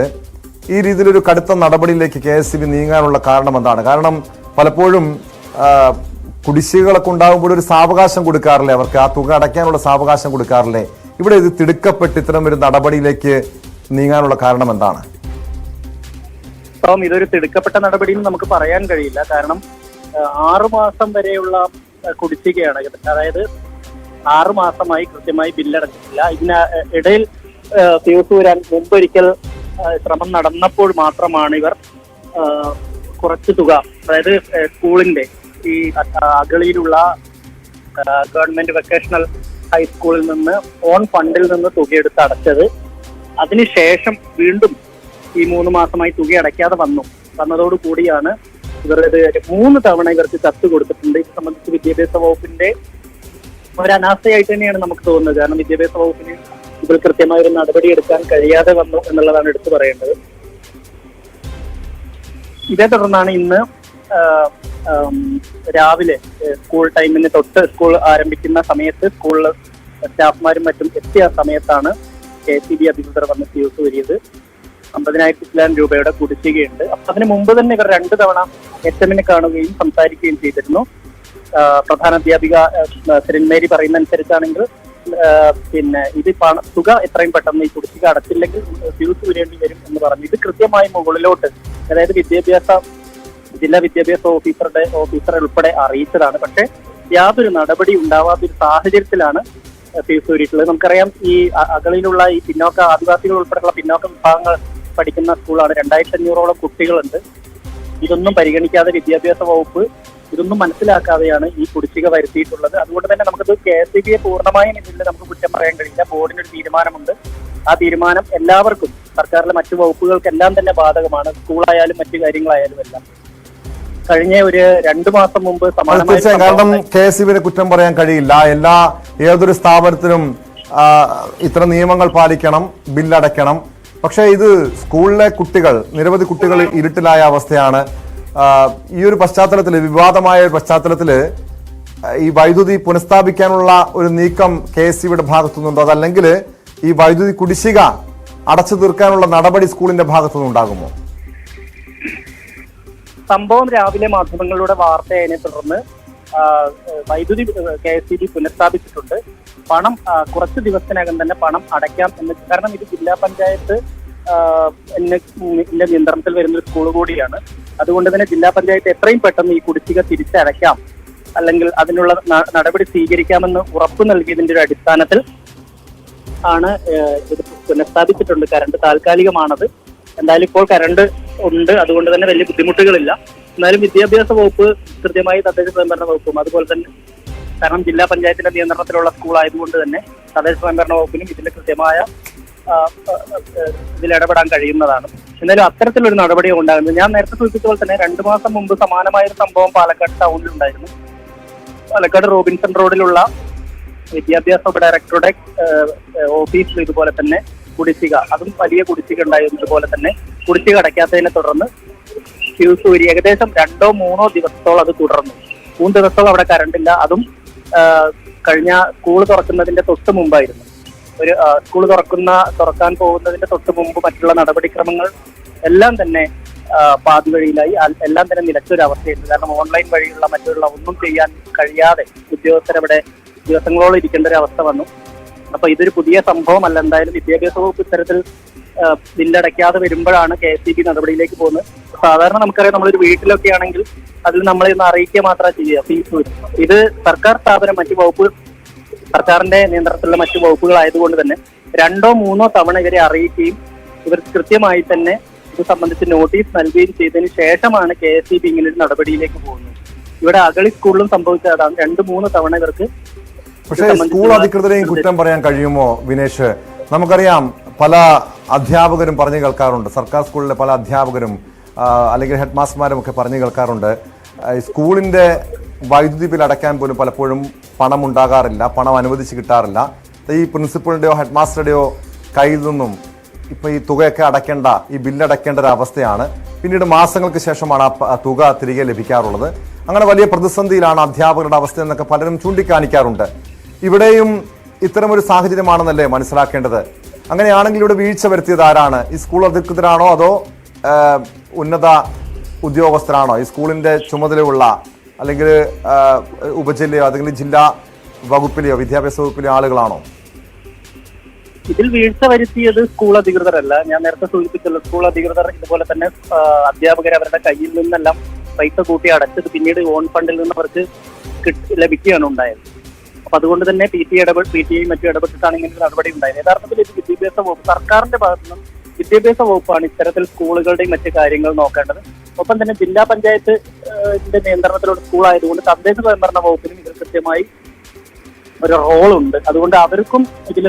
ഈ രീതിയിലൊരു കടുത്ത നടപടിയിലേക്ക് KSEB നീങ്ങാനുള്ള കാരണം എന്താണ്? കാരണം പലപ്പോഴും കുടിശ്ശികളൊക്കെ ഉണ്ടാകുമ്പോൾ ഒരു സാവകാശം കൊടുക്കാറില്ലേ, അവർക്ക് ആ തുക അടയ്ക്കാനുള്ള സാവകാശം കൊടുക്കാറില്ലേ? ഇവിടെ ഇത് തിടുക്കപ്പെട്ട് ഇത്തരം ഒരു നടപടിയിലേക്ക് നീങ്ങാനുള്ള കാരണം എന്താണ്? ഇതൊരു തിടുക്കപ്പെട്ട നടപടിയും നമുക്ക് പറയാൻ കഴിയില്ല. കാരണം 6 മാസം വരെയുള്ള കുടിശ്ശികയാണ്. അതായത് 6 മാസമായി കൃത്യമായി ബില്ലടച്ചിട്ടില്ല. ഇടയിൽ ഫ്യൂസ് വരാൻ മുമ്പൊരിക്കൽ ശ്രമം നടന്നപ്പോൾ മാത്രമാണ് ഇവർ കുറച്ച് തുക, അതായത് സ്കൂളിന്റെ ഈ അഗളിയിലുള്ള ഗവൺമെന്റ് വൊക്കേഷണൽ ഹൈസ്കൂളിൽ നിന്ന് ഓൺ ഫണ്ടിൽ നിന്ന് തുകയെടുത്ത് അടച്ചത്. അതിനുശേഷം വീണ്ടും ഈ 3 മാസമായി തുക അടയ്ക്കാതെ വന്നതോടു കൂടിയാണ് ഇവർ ഇത് 3 തവണ ഇവർക്ക് കത്ത് കൊടുത്തിട്ടുണ്ട്. ഇത് സംബന്ധിച്ച് വിദ്യാഭ്യാസ വകുപ്പിന്റെ ഒരു അനാസ്ഥയായിട്ട് തന്നെയാണ് നമുക്ക് തോന്നുന്നത്. കാരണം വിദ്യാഭ്യാസ വകുപ്പിന് ഇതിൽ കൃത്യമായ ഒരു നടപടി എടുക്കാൻ കഴിയാതെ വന്നു എന്നുള്ളതാണ് എടുത്തു പറയേണ്ടത്. ഇതേ തുടർന്നാണ് ഇന്ന് രാവിലെ സ്കൂൾ ടൈമിന് തൊട്ട് സ്കൂൾ ആരംഭിക്കുന്ന സമയത്ത് സ്കൂളിൽ സ്റ്റാഫ്മാരും മറ്റും എത്തിയ സമയത്താണ് KSEB അധികൃതർ വന്ന് ഫ്യൂസ് വരിയത്. 50,000 രൂപയുടെ കുടിശ്ശികയുണ്ട്. അപ്പൊ അതിന് മുമ്പ് തന്നെ ഇവർ 2 തവണ HM-നെ കാണുകയും സംസാരിക്കുകയും ചെയ്തിരുന്നു. പ്രധാന അധ്യാപിക ശ്രീമേരി പറയുന്ന അനുസരിച്ചാണെങ്കിൽ ഇത് തുക എത്രയും പെട്ടെന്ന് ഈ കുടിശ്ശിക അടച്ചില്ലെങ്കിൽ ഫ്യൂസ് വരേണ്ടി വരും എന്ന് പറഞ്ഞു. ഇത് കൃത്യമായി മുകളിലോട്ട്, അതായത് ജില്ലാ വിദ്യാഭ്യാസ ഓഫീസർ ഉൾപ്പെടെ അറിയിച്ചതാണ്. പക്ഷെ യാതൊരു നടപടി ഉണ്ടാവാത്തൊരു സാഹചര്യത്തിലാണ് ഫ്യൂസ് ഊരിയിട്ടുള്ളത്. നമുക്കറിയാം, ഈ അഗളിയിലുള്ള ഈ ആദിവാസികൾ ഉൾപ്പെടെയുള്ള പിന്നോക്ക വിഭാഗങ്ങൾ പഠിക്കുന്ന സ്കൂളാണ്. 2,500ഓളം കുട്ടികളുണ്ട്. ഇതൊന്നും പരിഗണിക്കാതെ വിദ്യാഭ്യാസ വകുപ്പ് ഇതൊന്നും മനസ്സിലാക്കാതെയാണ് ഈ കുടിശ്ശിക വരുത്തിയിട്ടുള്ളത്. അതുകൊണ്ട് തന്നെ നമുക്കത് KSEBയെ പൂർണ്ണമായും ഇതിൽ നമുക്ക് കുറ്റം പറയാൻ കഴിയില്ല. ബോർഡിനൊരു തീരുമാനമുണ്ട്. ആ തീരുമാനം എല്ലാവർക്കും, സർക്കാരിലെ മറ്റു വകുപ്പുകൾക്കെല്ലാം തന്നെ ബാധകമാണ്. സ്കൂളായാലും മറ്റു കാര്യങ്ങളായാലും എല്ലാം. കഴിഞ്ഞ ഒരു 2 മാസം മുമ്പ് കാരണം KSEBയെ കുറ്റം പറയാൻ കഴിയില്ല. ഏതൊരു സ്ഥാപനത്തിനും ഇത്തരം നിയമങ്ങൾ പാലിക്കണം, ബില്ലടയ്ക്കണം. പക്ഷേ ഇത് സ്കൂളിലെ നിരവധി കുട്ടികൾ ഇരുട്ടിലായ അവസ്ഥയാണ്. ഈ ഒരു പശ്ചാത്തലത്തിൽ, വിവാദമായ ഒരു പശ്ചാത്തലത്തിൽ ഈ വൈദ്യുതി പുനഃസ്ഥാപിക്കാനുള്ള ഒരു നീക്കം KSEBയുടെ ഭാഗത്തുനിന്നുണ്ടോ? അതല്ലെങ്കിൽ ഈ വൈദ്യുതി കുടിശ്ശിക അടച്ചു തീർക്കാനുള്ള നടപടി സ്കൂളിന്റെ ഭാഗത്തുനിന്ന് ഉണ്ടാകുമോ? സംഭവം രാവിലെ മാധ്യമങ്ങളിലൂടെ വാർത്തയായതിനെ തുടർന്ന് വൈദ്യുതി KSEB പുനഃസ്ഥാപിച്ചിട്ടുണ്ട്. പണം കുറച്ച് ദിവസത്തിനകം തന്നെ പണം അടയ്ക്കാം എന്ന്. കാരണം ഇത് ജില്ലാ പഞ്ചായത്ത് നിയന്ത്രണത്തിൽ വരുന്ന ഒരു സ്കൂൾ കൂടിയാണ്. അതുകൊണ്ട് തന്നെ ജില്ലാ പഞ്ചായത്ത് എത്രയും പെട്ടെന്ന് ഈ കുടിശ്ശിക തിരിച്ചടയ്ക്കാം, അല്ലെങ്കിൽ അതിനുള്ള നടപടി സ്വീകരിക്കാമെന്ന് ഉറപ്പു നൽകിയതിന്റെ ഒരു അടിസ്ഥാനത്തിൽ ആണ് ഇത് പുനഃസ്ഥാപിച്ചിട്ടുണ്ട്. കറണ്ട് താൽക്കാലികമാണത്. എന്തായാലും ഇപ്പോൾ കറണ്ട് ഉണ്ട്, അതുകൊണ്ട് തന്നെ വലിയ ബുദ്ധിമുട്ടുകളില്ല. എന്നാലും വിദ്യാഭ്യാസ വകുപ്പ് കൃത്യമായി തദ്ദേശ സ്വയംഭരണ വകുപ്പും അതുപോലെ തന്നെ, കാരണം ജില്ലാ പഞ്ചായത്തിന്റെ നിയന്ത്രണത്തിലുള്ള സ്കൂൾ ആയതുകൊണ്ട് തന്നെ തദ്ദേശ സ്വയംഭരണ വകുപ്പിനും ഇതിന്റെ കൃത്യമായ ഇതിലിടപെടാൻ കഴിയുന്നതാണ്. എന്നാലും അത്തരത്തിലൊരു നടപടി ഉണ്ടാകുന്നത്, ഞാൻ നേരത്തെ സൂചിപ്പിച്ച പോലെ തന്നെ 2 മാസം മുമ്പ് സമാനമായ ഒരു സംഭവം പാലക്കാട് ടൗണിലുണ്ടായിരുന്നു. പാലക്കാട് റോബിൻസൺ റോഡിലുള്ള വിദ്യാഭ്യാസ ഡയറക്ടറുടെ ഓഫീസിൽ ഇതുപോലെ തന്നെ കുടിശ്ശിക, അതും വലിയ കുടിശ്ശിക ഉണ്ടായിരുന്നതുപോലെ തന്നെ കുടിശ്ശിക അടയ്ക്കാത്തതിനെ തുടർന്ന് ഫ്യൂസ് ഊരി ഏകദേശം 2-3 ദിവസത്തോളം അത് തുടർന്നു. 3 ദിവസത്തോളം അവിടെ കറണ്ടില്ല. അതും കഴിഞ്ഞ സ്കൂൾ തുറക്കുന്നതിന്റെ തൊട്ട് മുമ്പായിരുന്നു. ഒരു സ്കൂൾ തുറക്കാൻ പോകുന്നതിന്റെ തൊട്ട് മുമ്പ് മറ്റുള്ള നടപടിക്രമങ്ങൾ എല്ലാം തന്നെ പാതി വഴിയിലായി, എല്ലാം തന്നെ നിലച്ചൊരവസ്ഥയുണ്ട്. കാരണം ഓൺലൈൻ വഴിയുള്ള മറ്റുള്ള ഒന്നും ചെയ്യാൻ കഴിയാതെ ഉദ്യോഗസ്ഥരവിടെ ദിവസങ്ങളോളം ഇരിക്കേണ്ട ഒരു അവസ്ഥ വന്നു. അപ്പൊ ഇതൊരു പുതിയ സംഭവമല്ല. എന്തായാലും വിദ്യാഭ്യാസ വകുപ്പ് ഇത്തരത്തിൽ ബില്ലടയ്ക്കാതെ വരുമ്പോഴാണ് KSEB നടപടിയിലേക്ക് പോകുന്നത്. സാധാരണ നമുക്കറിയാം, നമ്മളൊരു വീട്ടിലൊക്കെ ആണെങ്കിൽ അതിൽ നമ്മളെ അറിയിക്കുക മാത്രമേ ചെയ്യുക, ഫീസ് വരും. ഇത് സർക്കാർ സ്ഥാപനം, സർക്കാരിന്റെ നിയന്ത്രണത്തിലുള്ള മറ്റു വകുപ്പുകളായതുകൊണ്ട് തന്നെ 2-3 തവണ ഇവരെ അറിയിക്കുകയും ഇവർക്ക് കൃത്യമായി തന്നെ ഇത് സംബന്ധിച്ച് നോട്ടീസ് നൽകുകയും ചെയ്തതിനു ശേഷമാണ് KSEB ഇങ്ങനൊരു നടപടിയിലേക്ക് പോകുന്നത്. ഇവിടെ അഗളി സ്കൂളിലും സംഭവിച്ചതാണ്. 2-3 തവണ ഇവർക്ക്. പക്ഷേ സ്കൂൾ അധികൃതരെയും കുറ്റം പറയാൻ കഴിയുമോ വിനേഷ്? നമുക്കറിയാം, പല അധ്യാപകരും പറഞ്ഞു കേൾക്കാറുണ്ട്, സർക്കാർ സ്കൂളിലെ പല അധ്യാപകരും അല്ലെങ്കിൽ ഹെഡ് മാസ്റ്റർമാരും ഒക്കെ പറഞ്ഞു കേൾക്കാറുണ്ട്, സ്കൂളിന്റെ വൈദ്യുതി ബിൽ അടയ്ക്കാൻ പോലും പലപ്പോഴും പണം ഉണ്ടാകാറില്ല, പണം അനുവദിച്ച് കിട്ടാറില്ല. ഈ പ്രിൻസിപ്പളിൻ്റെയോ ഹെഡ് മാസ്റ്ററുടെയോ കയ്യിൽ നിന്നും ഇപ്പോൾ ഈ തുകയൊക്കെ അടയ്ക്കേണ്ട, ഈ ബില്ലടയ്ക്കേണ്ട ഒരു അവസ്ഥയാണ്. പിന്നീട് മാസങ്ങൾക്ക് ശേഷമാണ് ആ തുക തിരികെ ലഭിക്കാറുള്ളത്. അങ്ങനെ വലിയ പ്രതിസന്ധിയിലാണ് അധ്യാപകരുടെ അവസ്ഥ എന്നൊക്കെ പലരും ചൂണ്ടിക്കാണിക്കാറുണ്ട്. ഇവിടെയും ഇത്തരമൊരു സാഹചര്യമാണെന്നല്ലേ മനസ്സിലാക്കേണ്ടത്? അങ്ങനെയാണെങ്കിൽ ഇവിടെ വീഴ്ച വരുത്തിയത് ആരാണ്? ഈ സ്കൂൾ അധികൃതരാണോ അതോ ഉന്നത ഉദ്യോഗസ്ഥരാണോ? ഈ സ്കൂളിൻ്റെ ചുമതലയുള്ള അല്ലെങ്കിൽ ഉപജില്ലയോ അല്ലെങ്കിൽ ജില്ലാ വകുപ്പിലെയോ വിദ്യാഭ്യാസ വകുപ്പിലെയോ ആളുകളാണോ? ഇതിൽ വീഴ്ച വരുത്തിയത് സ്കൂൾ അധികൃതരല്ല. ഞാൻ നേരത്തെ സൂചിപ്പിച്ചല്ലോ, സ്കൂൾ അധികൃതർ ഇതുപോലെ തന്നെ അധ്യാപകർ അവരുടെ കയ്യിൽ നിന്നെല്ലാം പൈസ കൂട്ടി അടച്ചത് പിന്നീട് ഓൺ ഫണ്ടിൽ നിന്ന് അവർക്ക് ലഭിക്കുകയാണ് ഉണ്ടായത്. അപ്പൊ അതുകൊണ്ട് തന്നെ പി ടി ഐ മറ്റും ഇടപെട്ടിട്ടാണ് ഇങ്ങനെ ഒരു നടപടി ഉണ്ടായത്. യഥാർത്ഥത്തിൽ ഇത് വിദ്യാഭ്യാസ വകുപ്പ്, സർക്കാരിന്റെ ഭാഗത്തു നിന്നും വിദ്യാഭ്യാസ വകുപ്പാണ് ഇത്തരത്തിൽ സ്കൂളുകളുടെയും മറ്റു കാര്യങ്ങൾ നോക്കേണ്ടത്. ഒപ്പം തന്നെ ജില്ലാ പഞ്ചായത്തിന്റെ നിയന്ത്രണത്തിലുള്ള സ്കൂളായതുകൊണ്ട് തദ്ദേശ സ്വയംഭരണ വകുപ്പിനും ഇതിൽ കൃത്യമായി ഒരു റോളുണ്ട്. അതുകൊണ്ട് അവർക്കും ഇതിൽ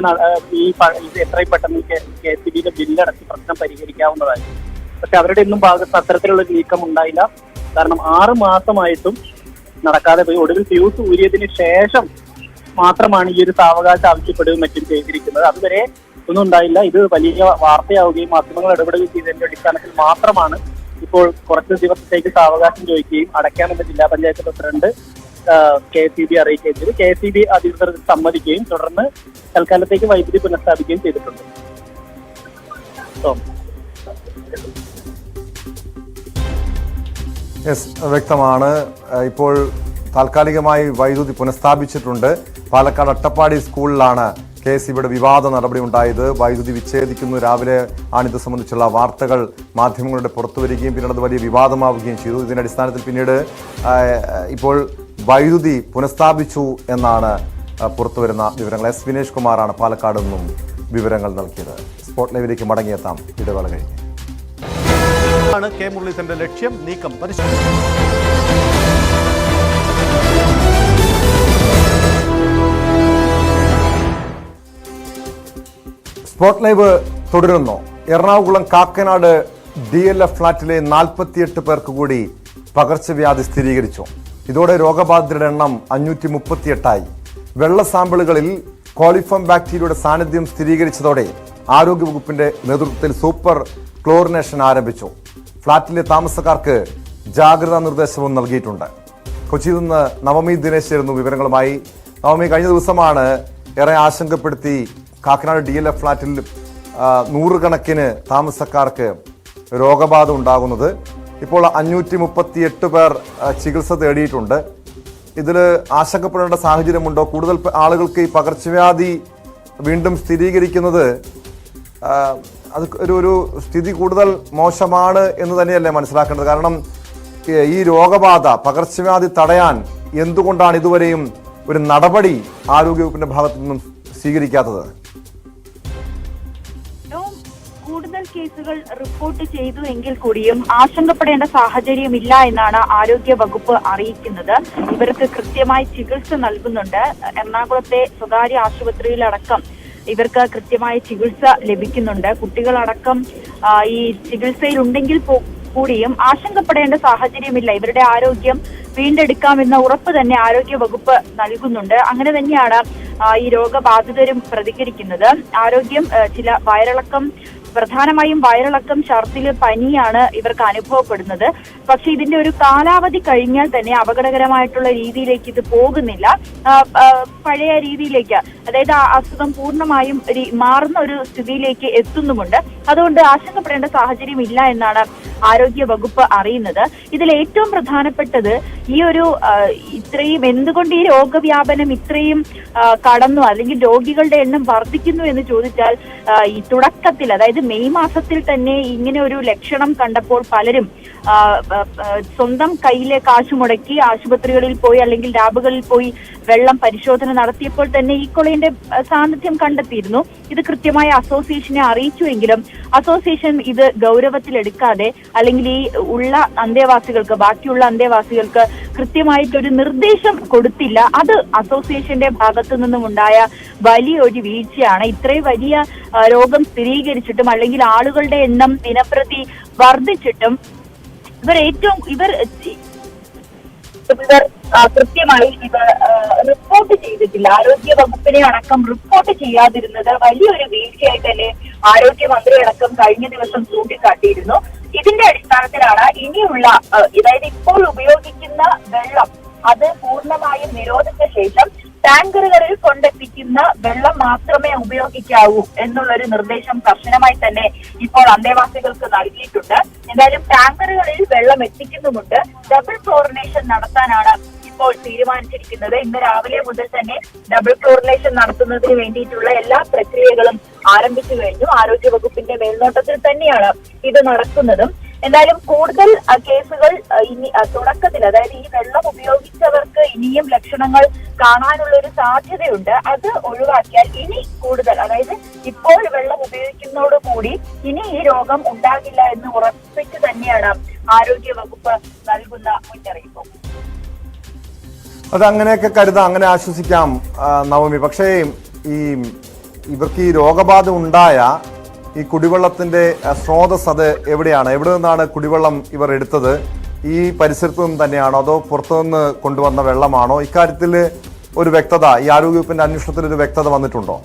ഇത് എത്രയും പെട്ടെന്ന് KSEBിയുടെ ബില്ലടച്ച് പ്രശ്നം പരിഹരിക്കാവുന്നതായിരുന്നു. പക്ഷെ അവരുടെ ഒന്നും ഭാഗത്ത് അത്തരത്തിലുള്ള നീക്കം ഉണ്ടായില്ല. കാരണം 6 മാസമായിട്ടും നടക്കാതെ പോയി. ഒടുവിൽ ഫ്യൂസ് ഊരിയതിന് ശേഷം മാത്രമാണ് ഈ ഒരു സാവകാശം ആവശ്യപ്പെടുകയും മറ്റും ചെയ്തിരിക്കുന്നത്. അതുവരെ ഒന്നും ഉണ്ടായില്ല. ഇത് വലിയ വാർത്തയാവുകയും മാധ്യമങ്ങൾ ഇടപെടുകയും ചെയ്തതിന്റെ അടിസ്ഥാനത്തിൽ മാത്രമാണ് ഇപ്പോൾ കുറച്ച് ദിവസത്തേക്ക് സാവകാശം ചോദിക്കുകയും അടയ്ക്കാമെന്ന് ജില്ലാ പഞ്ചായത്ത് പ്രസിഡന്റ് KSEB അറിയിക്കുകയും ചെയ്തു. KSEB അധികൃതർ സമ്മതിക്കുകയും തുടർന്ന് തൽക്കാലത്തേക്ക് വൈദ്യുതി പുനഃസ്ഥാപിക്കുകയും ചെയ്തിട്ടുണ്ട്. വ്യക്തമാണ്. ഇപ്പോൾ താൽക്കാലികമായി വൈദ്യുതി പുനഃസ്ഥാപിച്ചിട്ടുണ്ട്. പാലക്കാട് അട്ടപ്പാടി സ്കൂളിലാണ് KSEBിയുടെ വിവാദ നടപടി ഉണ്ടായത്. വൈദ്യുതി വിച്ഛേദിക്കുന്നു. രാവിലെ ആണിത് സംബന്ധിച്ചുള്ള വാർത്തകൾ മാധ്യമങ്ങളുടെ പുറത്തു വരികയും പിന്നീട് അത് വലിയ വിവാദമാവുകയും ചെയ്തു. ഇതിന്റെ അടിസ്ഥാനത്തിൽ പിന്നീട് ഇപ്പോൾ വൈദ്യുതി പുനഃസ്ഥാപിച്ചു എന്നാണ് പുറത്തുവരുന്ന വിവരങ്ങൾ. S വിനേഷ് കുമാറാണ് പാലക്കാട് നിന്നും വിവരങ്ങൾ നൽകിയത്. സ്പോട്ട് ലൈവിലേക്ക് മടങ്ങിയെത്താം ഇടവേള കഴിഞ്ഞ്. കെ മുരളീധരന്റെ ലക്ഷ്യം നീക്കം പരിശോധിച്ചു. സ്പോട്ട് ലൈവ് തുടരുന്നു. എറണാകുളം കാക്കനാട് DLF ഫ്ളാറ്റിലെ 48 പേർക്ക് കൂടി പകർച്ചവ്യാധി സ്ഥിരീകരിച്ചു. ഇതോടെ രോഗബാധിതരുടെ എണ്ണം 538ആയി. വെള്ള സാമ്പിളുകളിൽ കോളിഫോം ബാക്ടീരിയയുടെ സാന്നിധ്യം സ്ഥിരീകരിച്ചതോടെ ആരോഗ്യവകുപ്പിന്റെ നേതൃത്വത്തിൽ സൂപ്പർ ക്ലോറിനേഷൻ ആരംഭിച്ചു. ഫ്ളാറ്റിലെ താമസക്കാർക്ക് ജാഗ്രതാ നിർദ്ദേശവും നൽകിയിട്ടുണ്ട്. കൊച്ചിയിൽ നിന്ന് നവമി ദിനേശ് ചേരുന്നു വിവരങ്ങളുമായി. നവമി, കഴിഞ്ഞ ദിവസമാണ് ഏറെ ആശങ്കപ്പെടുത്തി കാക്കനാട് DLF ഫ്ളാറ്റിൽ 100 കണക്കിന് താമസക്കാർക്ക് രോഗബാധ ഉണ്ടാകുന്നത്. ഇപ്പോൾ 538 പേർ ചികിത്സ തേടിയിട്ടുണ്ട്. ഇതിൽ ആശങ്കപ്പെടേണ്ട സാഹചര്യമുണ്ടോ? കൂടുതൽ ആളുകൾക്ക് ഈ പകർച്ചവ്യാധി വീണ്ടും സ്ഥിരീകരിക്കുന്നത് അത് ഒരു സ്ഥിതി കൂടുതൽ മോശമാണ് എന്ന് തന്നെയല്ലേ മനസ്സിലാക്കേണ്ടത്? കാരണം ഈ രോഗബാധ, പകർച്ചവ്യാധി തടയാൻ എന്തുകൊണ്ടാണ് ഇതുവരെയും ഒരു നടപടി ആരോഗ്യവകുപ്പിന്റെ ഭാഗത്തു നിന്നും സ്വീകരിക്കാത്തത്? കൂടുതൽ കേസുകൾ റിപ്പോർട്ട് ചെയ്തു എങ്കിൽ കൂടിയും ആശങ്കപ്പെടേണ്ട സാഹചര്യമില്ല എന്നാണ് ആരോഗ്യ വകുപ്പ് അറിയിക്കുന്നത്. ഇവർക്ക് കൃത്യമായി ചികിത്സ നൽകുന്നുണ്ട്. എറണാകുളത്തെ സ്വകാര്യ ആശുപത്രിയിലടക്കം ഇവർക്ക് കൃത്യമായ ചികിത്സ ലഭിക്കുന്നുണ്ട്. കുട്ടികളടക്കം ഈ ചികിത്സയിലുണ്ടെങ്കിൽ കൂടിയും ആശങ്കപ്പെടേണ്ട സാഹചര്യമില്ല. ഇവരുടെ ആരോഗ്യം വീണ്ടെടുക്കാമെന്ന ഉറപ്പ് തന്നെ ആരോഗ്യ വകുപ്പ് നൽകുന്നുണ്ട്. അങ്ങനെ തന്നെയാണ് ഈ രോഗബാധിതരും പ്രതികരിക്കുന്നത്. ആരോഗ്യം ചില വയറിളക്കം, പ്രധാനമായും വയറിളക്കം, ഛർദിൽ, പനിയാണ് ഇവർക്ക് അനുഭവപ്പെടുന്നത്. പക്ഷെ ഇതിന്റെ ഒരു കാലാവധി കഴിഞ്ഞാൽ തന്നെ അപകടകരമായിട്ടുള്ള രീതിയിലേക്ക് ഇത് പോകുന്നില്ല. പഴയ രീതിയിലേക്ക്, അതായത് ആ അസുഖം പൂർണ്ണമായും മാറുന്ന ഒരു സ്ഥിതിയിലേക്ക് എത്തുന്നുമുണ്ട്. അതുകൊണ്ട് ആശങ്കപ്പെടേണ്ട സാഹചര്യം ഇല്ല എന്നാണ് ആരോഗ്യ വകുപ്പ് അറിയുന്നത്. ഇതിൽ ഏറ്റവും പ്രധാനപ്പെട്ടത് ഈ ഒരു ഇത്രയും എന്തുകൊണ്ട് ഈ രോഗവ്യാപനം ഇത്രയും കടന്നു, അല്ലെങ്കിൽ രോഗികളുടെ എണ്ണം വർദ്ധിക്കുന്നു എന്ന് ചോദിച്ചാൽ ഈ തുടക്കത്തിൽ, അതായത് മെയ് മാസത്തിൽ തന്നെ ഇങ്ങനെ ഒരു ലക്ഷണം കണ്ടപ്പോൾ പലരും സ്വന്തം കയ്യിലെ കാശ് മുടക്കി ആശുപത്രികളിൽ പോയി അല്ലെങ്കിൽ ലാബുകളിൽ പോയി വെള്ളം പരിശോധന നടത്തിയപ്പോൾ തന്നെ ഈ കൊളയുടെ സാന്നിധ്യം കണ്ടെത്തിയിരുന്നു. ഇത് കൃത്യമായ അസോസിയേഷനെ അറിയിച്ചുവെങ്കിലും അസോസിയേഷൻ ഇത് ഗൗരവത്തിലെടുക്കാതെ, അല്ലെങ്കിൽ ഈ ഉള്ള അന്തേവാസികൾക്ക്, ബാക്കിയുള്ള അന്തേവാസികൾക്ക് കൃത്യമായിട്ടൊരു നിർദ്ദേശം കൊടുത്തില്ല. അത് അസോസിയേഷന്റെ ഭാഗത്തു നിന്നും ഉണ്ടായ വലിയൊരു വീഴ്ചയാണ്. ഇത്രയും വലിയ രോഗം സ്ഥിരീകരിച്ചിട്ടും അല്ലെങ്കിൽ ആളുകളുടെ എണ്ണം ദിനപ്രതി വർദ്ധിച്ചിട്ടും അധികൃതർ കൃത്യമായി ഇത് റിപ്പോർട്ട് ചെയ്തിട്ടില്ല. ആരോഗ്യ വകുപ്പിനെ അടക്കം റിപ്പോർട്ട് ചെയ്യാതിരുന്നത് വലിയൊരു വീഴ്ചയായിട്ട് തന്നെ ആരോഗ്യമന്ത്രി അടക്കം കഴിഞ്ഞ ദിവസം ചൂണ്ടിക്കാട്ടിയിരുന്നു. ഇതിന്റെ അടിസ്ഥാനത്തിലാണ് ഇനിയുള്ള അതായത് ഇപ്പോൾ ഉപയോഗിക്കുന്ന വെള്ളം അത് പൂർണ്ണമായും നിരോധിച്ച ശേഷം ടാങ്കറുകളിൽ കൊണ്ടെത്തിക്കുന്ന വെള്ളം മാത്രമേ ഉപയോഗിക്കാവൂ എന്നുള്ളൊരു നിർദ്ദേശം കർശനമായി തന്നെ ഇപ്പോൾ അന്തേവാസികൾക്ക് നൽകിയിട്ടുണ്ട്. എന്തായാലും ടാങ്കറുകളിൽ വെള്ളം എത്തിക്കുന്നുമുണ്ട്. ഡബിൾ ക്ലോറിനേഷൻ നടത്താനാണ് ഇപ്പോൾ തീരുമാനിച്ചിരിക്കുന്നത്. ഇന്ന് രാവിലെ മുതൽ തന്നെ ഡബിൾ ക്ലോറിനേഷൻ നടത്തുന്നതിന് വേണ്ടിയിട്ടുള്ള എല്ലാ പ്രക്രിയകളും ആരംഭിച്ചു കഴിഞ്ഞു. ആരോഗ്യ വകുപ്പിന്റെ മേൽനോട്ടത്തിൽ തന്നെയാണ് ഇത് നടക്കുന്നതും. എന്തായാലും കൂടുതൽ കേസുകൾ ഇനി തുടക്കത്തിൽ, അതായത് ഈ വെള്ളം ഉപയോഗിച്ചവർക്ക് ഇനിയും ലക്ഷണങ്ങൾ കാണാനുള്ള ഒരു സാധ്യതയുണ്ട്. അത് ഒഴിവാക്കിയാൽ ഇനി കൂടുതൽ, അതായത് ഇപ്പോൾ വെള്ളം ഉപയോഗിക്കുന്നതോടുകൂടി ഇനി ഈ രോഗം ഉണ്ടാകില്ല എന്ന് ഉറപ്പിച്ച് തന്നെയാണ് ആരോഗ്യ വകുപ്പ് നൽകുന്ന മുന്നറിയിപ്പ്. അത് അങ്ങനെയൊക്കെ കരുതാം, അങ്ങനെ ആശ്വസിക്കാം നവമി. പക്ഷേ ഇവർക്ക് ഈ രോഗബാധ ഉണ്ടായ ഈ കുടിവെള്ളത്തിന്റെ സ്രോതസ് അത് എവിടെയാണ്? എവിടെ നിന്നാണ് കുടിവെള്ളം ഇവർ എടുത്തത്? ഈ പരിസരത്തു നിന്ന് തന്നെയാണോ അതോ പുറത്തുനിന്ന് കൊണ്ടുവന്ന വെള്ളമാണോ? ഇക്കാര്യത്തിൽ ഒരു വ്യക്തത, ഈ ആരോഗ്യവകുപ്പിന്റെ അന്വേഷണത്തിൽ ഒരു വ്യക്തത വന്നിട്ടുണ്ടോ?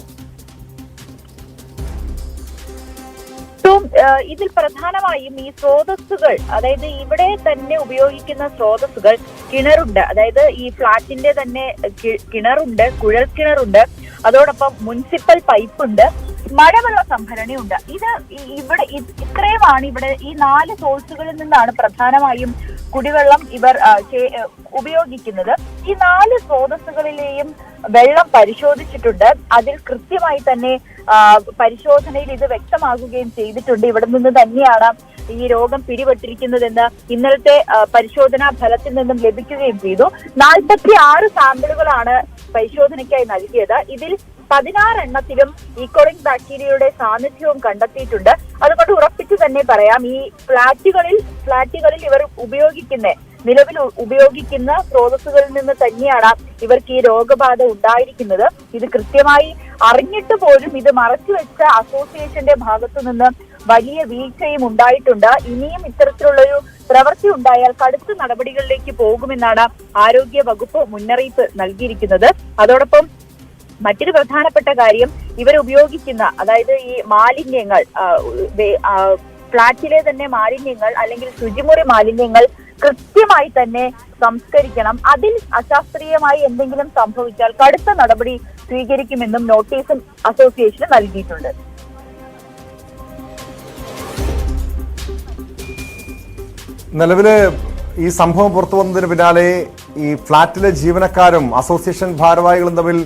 ഇതിൽ പ്രധാനമായും ഈ സ്രോതസ്സുകൾ, അതായത് ഇവിടെ തന്നെ ഉപയോഗിക്കുന്ന സ്രോതസ്സുകൾ കിണറുണ്ട്, അതായത് ഈ ഫ്ളാറ്റിന്റെ തന്നെ കിണറുണ്ട്, കുഴൽ കിണറുണ്ട്, അതോടൊപ്പം മുനിസിപ്പൽ പൈപ്പുണ്ട്, മഴവെള്ള സംഭരണി ഉണ്ട്. ഇവിടെ ഇത്രയുമാണ് ഇവിടെ ഈ 4 സോഴ്സുകളിൽ നിന്നാണ് പ്രധാനമായും കുടിവെള്ളം ഇവർ ഉപയോഗിക്കുന്നത്. ഈ 4 സ്രോതസ്സുകളിലെയും വെള്ളം പരിശോധിച്ചിട്ടുണ്ട്. അതിൽ കൃത്യമായി തന്നെ പരിശോധനയിൽ ഇത് വ്യക്തമാകുകയും ചെയ്തിട്ടുണ്ട്. ഇവിടെ നിന്ന് തന്നെയാണ് ഈ രോഗം പിടിപെട്ടിരിക്കുന്നതെന്ന് ഇന്നലത്തെ പരിശോധനാ ഫലത്തിൽ നിന്നും ലഭിക്കുകയും ചെയ്തു. 46 സാമ്പിളുകളാണ് പരിശോധനയ്ക്കായി നൽകിയത്. ഇതിൽ 16 എണ്ണത്തിലും ഈക്കോളിൻ ബാക്ടീരിയയുടെ സാന്നിധ്യവും കണ്ടെത്തിയിട്ടുണ്ട്. അതുകൊണ്ട് ഉറപ്പിച്ചു തന്നെ പറയാം, ഈ ഫ്ളാറ്റുകളിൽ ഇവർ നിലവിൽ ഉപയോഗിക്കുന്ന സ്രോതസ്സുകളിൽ നിന്ന് തന്നെയാണ് ഇവർക്ക് ഈ രോഗബാധ ഉണ്ടായിരിക്കുന്നത്. ഇത് കൃത്യമായി അറിഞ്ഞിട്ട് പോലും ഇത് മറച്ചുവെച്ച അസോസിയേഷന്റെ ഭാഗത്തു നിന്ന് വലിയ വീഴ്ചയും ഉണ്ടായിട്ടുണ്ട്. ഇനിയും ഇത്തരത്തിലുള്ളൊരു പ്രവൃത്തി ഉണ്ടായാൽ കടുത്ത നടപടികളിലേക്ക് പോകുമെന്നാണ് ആരോഗ്യ വകുപ്പ് മുന്നറിയിപ്പ് നൽകിയിരിക്കുന്നത്. അതോടൊപ്പം മറ്റൊരു പ്രധാനപ്പെട്ട കാര്യം, ഇവർ ഉപയോഗിക്കുന്ന, അതായത് ഈ മാലിന്യങ്ങൾ, ഫ്ളാറ്റിലെ തന്നെ മാലിന്യങ്ങൾ അല്ലെങ്കിൽ ശുചിമുറി മാലിന്യങ്ങൾ കൃത്യമായി തന്നെ സംസ്കരിക്കണം. അതിൽ അശാസ്ത്രീയമായി എന്തെങ്കിലും സംഭവിച്ചാൽ കടുത്ത നടപടി സ്വീകരിക്കുമെന്നും നോട്ടീസും അസോസിയേഷന് നൽകിയിട്ടുണ്ട്. നിലവില് ഈ സംഭവം പുറത്തു വന്നതിന് പിന്നാലെ ഈ ഫ്ളാറ്റിലെ ജീവനക്കാരും അസോസിയേഷൻ ഭാരവാഹികളും തമ്മിൽ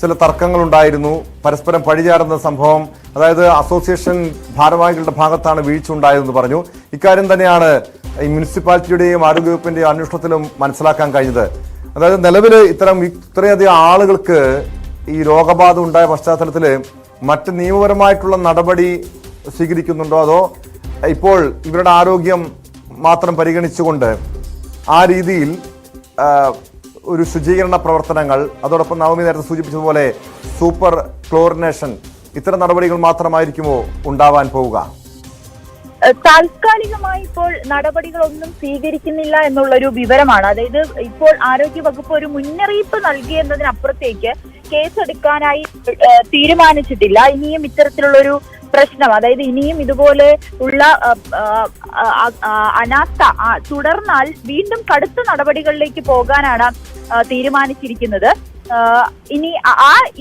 ചില തർക്കങ്ങളുണ്ടായിരുന്നു. പരസ്പരം പഴിചാരുന്ന സംഭവം, അതായത് അസോസിയേഷൻ ഭാരവാഹികളുടെ ഭാഗത്താണ് വീഴ്ച ഉണ്ടായതെന്ന് പറഞ്ഞു. ഇക്കാര്യം തന്നെയാണ് ഈ മുനിസിപ്പാലിറ്റിയുടെയും ആരോഗ്യവകുപ്പിന്റെയും അന്വേഷണത്തിലും മനസ്സിലാക്കാൻ കഴിഞ്ഞത്. അതായത് നിലവിൽ ഇത്രയധികം ആളുകൾക്ക് ഈ രോഗബാധ ഉണ്ടായ പശ്ചാത്തലത്തിൽ മറ്റ് നിയമപരമായിട്ടുള്ള നടപടി സ്വീകരിക്കുന്നുണ്ടോ അതോ ഇപ്പോൾ ഇവരുടെ ആരോഗ്യം മാത്രം പരിഗണിച്ചുകൊണ്ട് ആ രീതിയിൽ ഒരു ശുചീകരണ പ്രവർത്തനങ്ങൾ, അതോടൊപ്പം നവമി നേരത്തെ സൂചിപ്പിച്ചതുപോലെ സൂപ്പർ ക്ലോറിനേഷൻ, ഇത്തരം നടപടികൾ മാത്രമായിരിക്കുമോ ഉണ്ടാവാൻ പോവുക? താൽക്കാലികമായി ഇപ്പോൾ നടപടികളൊന്നും സ്വീകരിക്കുന്നില്ല എന്നുള്ളൊരു വിവരമാണ്. അതായത് ഇപ്പോൾ ആരോഗ്യ വകുപ്പ് ഒരു മുന്നറിയിപ്പ് നൽകിയെന്നതിനപ്പുറത്തേക്ക് കേസെടുക്കാനായി തീരുമാനിച്ചിട്ടില്ല. ഇനിയും ഇത്തരത്തിലുള്ളൊരു പ്രശ്നം, അതായത് ഇനിയും ഇതുപോലെ ഉള്ള അനാസ്ഥ തുടർന്നാൽ വീണ്ടും കടുത്ത നടപടികളിലേക്ക് പോകാനാണ് തീരുമാനിച്ചിരിക്കുന്നത്.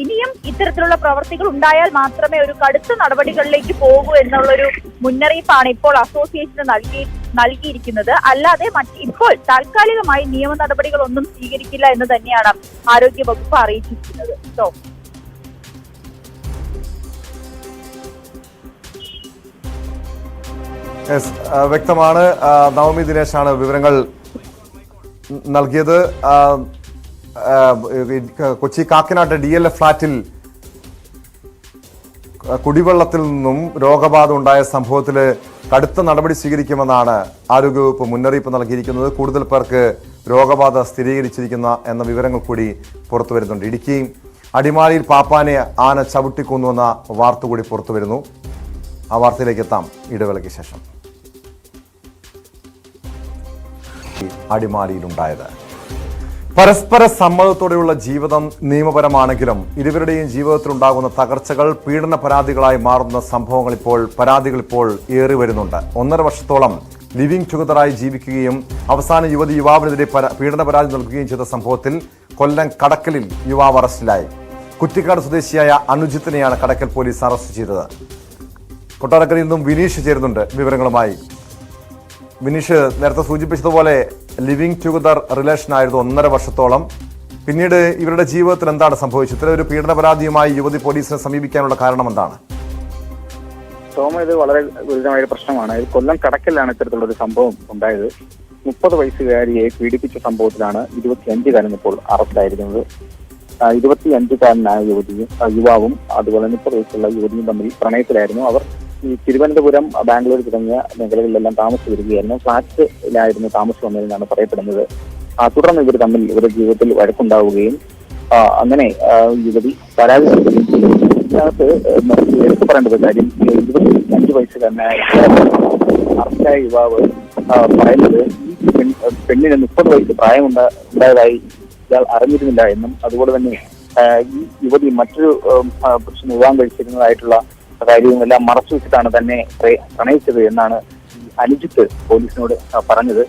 ഇനിയും ഇത്തരത്തിലുള്ള പ്രവർത്തികൾ ഉണ്ടായാൽ മാത്രമേ ഒരു കടുത്ത നടപടികളിലേക്ക് പോകൂ എന്നുള്ളൊരു മുന്നറിയിപ്പാണ് ഇപ്പോൾ അസോസിയേഷന് നൽകിയിരിക്കുന്നത്. അല്ലാതെ ഇപ്പോൾ താൽക്കാലികമായി നിയമ നടപടികളൊന്നും സ്വീകരിക്കില്ല എന്ന് തന്നെയാണ് ആരോഗ്യ വകുപ്പ് അറിയിച്ചിരിക്കുന്നത്. വ്യക്തമാണ്. നവമി ദിനേശാണ് വിവരങ്ങൾ നൽകിയത്. കൊച്ചി കാക്കനാട്ട് DLF ഫ്ളാറ്റിൽ കുടിവെള്ളത്തിൽ നിന്നും രോഗബാധ ഉണ്ടായ സംഭവത്തിൽ കടുത്ത നടപടി സ്വീകരിക്കുമെന്നാണ് ആരോഗ്യവകുപ്പ് മുന്നറിയിപ്പ് നൽകിയിരിക്കുന്നത്. കൂടുതൽ പേർക്ക് രോഗബാധ സ്ഥിരീകരിച്ചിരിക്കുന്ന എന്ന വിവരങ്ങൾ കൂടി പുറത്തു വരുന്നുണ്ട്. ഇടുക്കി അടിമാലിയിൽ പാപ്പാനെ ആന ചവിട്ടിക്കൊന്നുവെന്ന വാർത്ത കൂടി പുറത്തു വരുന്നു. ആ വാർത്തയിലേക്ക് എത്താം ഇടവേളയ്ക്ക് ശേഷം. അടിമാലിയിലുണ്ടായത് പരസ്പര സമ്മതത്തോടെയുള്ള ജീവിതം നിയമപരമാണെങ്കിലും ഇരുവരുടെയും ജീവിതത്തിലുണ്ടാകുന്ന തകർച്ചകൾ പീഡന പരാതികളായി മാറുന്ന സംഭവങ്ങൾ പരാതികൾ ഇപ്പോൾ ഏറി വരുന്നുണ്ട്. 1.5 വർഷത്തോളം ലിവിംഗ് ടുഗദറായി ജീവിക്കുകയും അവസാന യുവാവിനെതിരെ പീഡന പരാതി നൽകുകയും ചെയ്ത സംഭവത്തിൽ കൊല്ലം കടക്കലിൽ യുവാവ് അറസ്റ്റിലായി. കുറ്റിക്കാട് സ്വദേശിയായ അനുജിത്തിനെയാണ് കടക്കൽ പോലീസ് അറസ്റ്റ് ചെയ്തത്. കൊട്ടാരക്കരയിൽ നിന്നും വിനീഷ് ചേരുന്നുണ്ട് വിവരങ്ങളുമായി. വിനീഷ്, നേരത്തെ സൂചിപ്പിച്ചതുപോലെ ലിവിംഗ് ടുഗദർ റിലേഷൻ ആയിരുന്നു 1.5 വർഷത്തോളം. പിന്നീട് ഇവരുടെ ജീവിതത്തിൽ എന്താണ് സംഭവിച്ചത്? ഇത്തരം ഒരു പീഡന പരാതിയുമായി യുവതി പോലീസിനെ സമീപിക്കാനുള്ള കാരണം എന്താണ്? ഇത് വളരെ ഗുരുതരമായ പ്രശ്നമാണ്. കൊല്ലം കടക്കലിലാണ് ഇത്തരത്തിലുള്ളൊരു സംഭവം ഉണ്ടായത്. 30 വയസ്സുകാരിയെ പീഡിപ്പിച്ച സംഭവത്തിലാണ് 25കാരൻ ഇപ്പോൾ അറസ്റ്റായിരിക്കുന്നത്. 25കാരനായ യുവാവും അതുപോലെ 30 വയസ്സുള്ള യുവതിയും തമ്മിൽ പ്രണയത്തിലായിരുന്നു. അവർ ഈ തിരുവനന്തപുരം, ബാംഗ്ലൂർ തുടങ്ങിയ മേഖലകളിലെല്ലാം താമസിച്ചു വരികയായിരുന്നു. ഫ്ളാറ്റിലായിരുന്നു താമസം വന്നതെന്നാണ് പറയപ്പെടുന്നത്. തുടർന്ന് ഇവർ തമ്മിൽ ഇവരുടെ ജീവിതത്തിൽ വഴക്കുണ്ടാവുകയും അങ്ങനെ യുവതി പരാതി നൽകുകയും ചെയ്തു. ഇതിനകത്ത് എടുത്തു പറയേണ്ട കാര്യം, 25 വയസ്സുകാരനായ അറസ്റ്റായ യുവാവ് പറയുന്നത് ഈ പെണ്ണിന് 30 വയസ്സ് പ്രായമുണ്ടായതായി ഇയാൾ അറിഞ്ഞിരുന്നില്ല എന്നും അതുപോലെ തന്നെ ഈ യുവതി മറ്റൊരു പുരുഷന് വിവാഹം കഴിച്ചിരുന്നതായിട്ടുള്ള കാര്യവും എല്ലാം മറച്ചു വെച്ചിട്ടാണ് തന്നെ പ്രണയിച്ചത് എന്നാണ് അനുജിത്ത് പോലീസിനോട് പറഞ്ഞത്.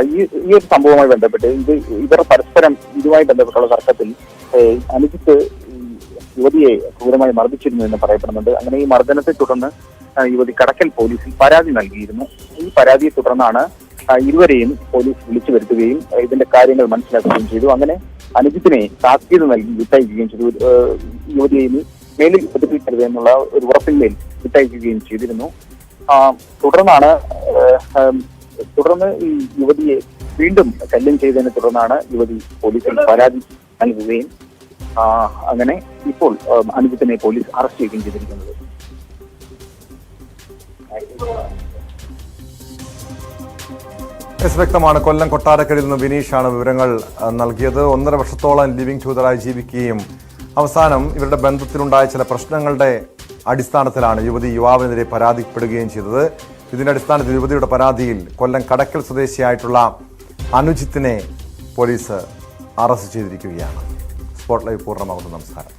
ഈ ഒരു സംഭവവുമായി ബന്ധപ്പെട്ട് ഇവർ പരസ്പരം ഇതുമായി ബന്ധപ്പെട്ടുള്ള തർക്കത്തിൽ അനുജിത്ത് യുവതിയെ ക്രൂരമായി മർദ്ദിച്ചിരുന്നു എന്ന് പറയപ്പെടുന്നുണ്ട്. അങ്ങനെ ഈ മർദ്ദനത്തെ തുടർന്ന് യുവതി കടക്കൽ പോലീസിൽ പരാതി നൽകിയിരുന്നു. ഈ പരാതിയെ തുടർന്നാണ് ഇരുവരെയും പോലീസ് വിളിച്ചു വരുത്തുകയും ഇതിന്റെ കാര്യങ്ങൾ മനസ്സിലാക്കുകയും ചെയ്തു. അങ്ങനെ അനുജിത്തിനെ താക്കീത് നൽകി വിട്ടയക്കുകയും ചെയ്തു. യുവതിയെ മേലിൽ പ്രതികരിക്കരുത് എന്നുള്ള ഒരു ഉറപ്പിന്മേൽ വിട്ടയക്കുകയും ചെയ്തിരുന്നു. തുടർന്ന് ഈ യുവതിയെ വീണ്ടും ശല്യം ചെയ്തതിനെ തുടർന്നാണ് യുവതി പോലീസിൽ പരാതി നൽകുകയും അങ്ങനെ ഇപ്പോൾ അനുജിത്തിനെ പോലീസ് അറസ്റ്റ് ചെയ്യുകയും ചെയ്തിരിക്കുന്നത്. വ്യക്തമാണ്. കൊല്ലം കൊട്ടാരക്കരയിൽ നിന്ന് വിനീഷാണ് വിവരങ്ങൾ നൽകിയത്. 1.5 വർഷത്തോളം ലിവിംഗ് ടുഗദറായി ജീവിക്കുകയും അവസാനം ഇവരുടെ ബന്ധത്തിലുണ്ടായ ചില പ്രശ്നങ്ങളുടെ അടിസ്ഥാനത്തിലാണ് യുവാവിനെതിരെ പരാതിപ്പെടുകയും ചെയ്തത്. ഇതിന്റെ അടിസ്ഥാനത്തിൽ യുവതിയുടെ പരാതിയിൽ കൊല്ലം കടക്കൽ സ്വദേശിയായിട്ടുള്ള അനുജിത്തിനെ പോലീസ് അറസ്റ്റ് ചെയ്തിരിക്കുകയാണ്. സ്പോട്ട് ലൈവ് പൂർണ്ണമാകുന്നു. നമസ്കാരം.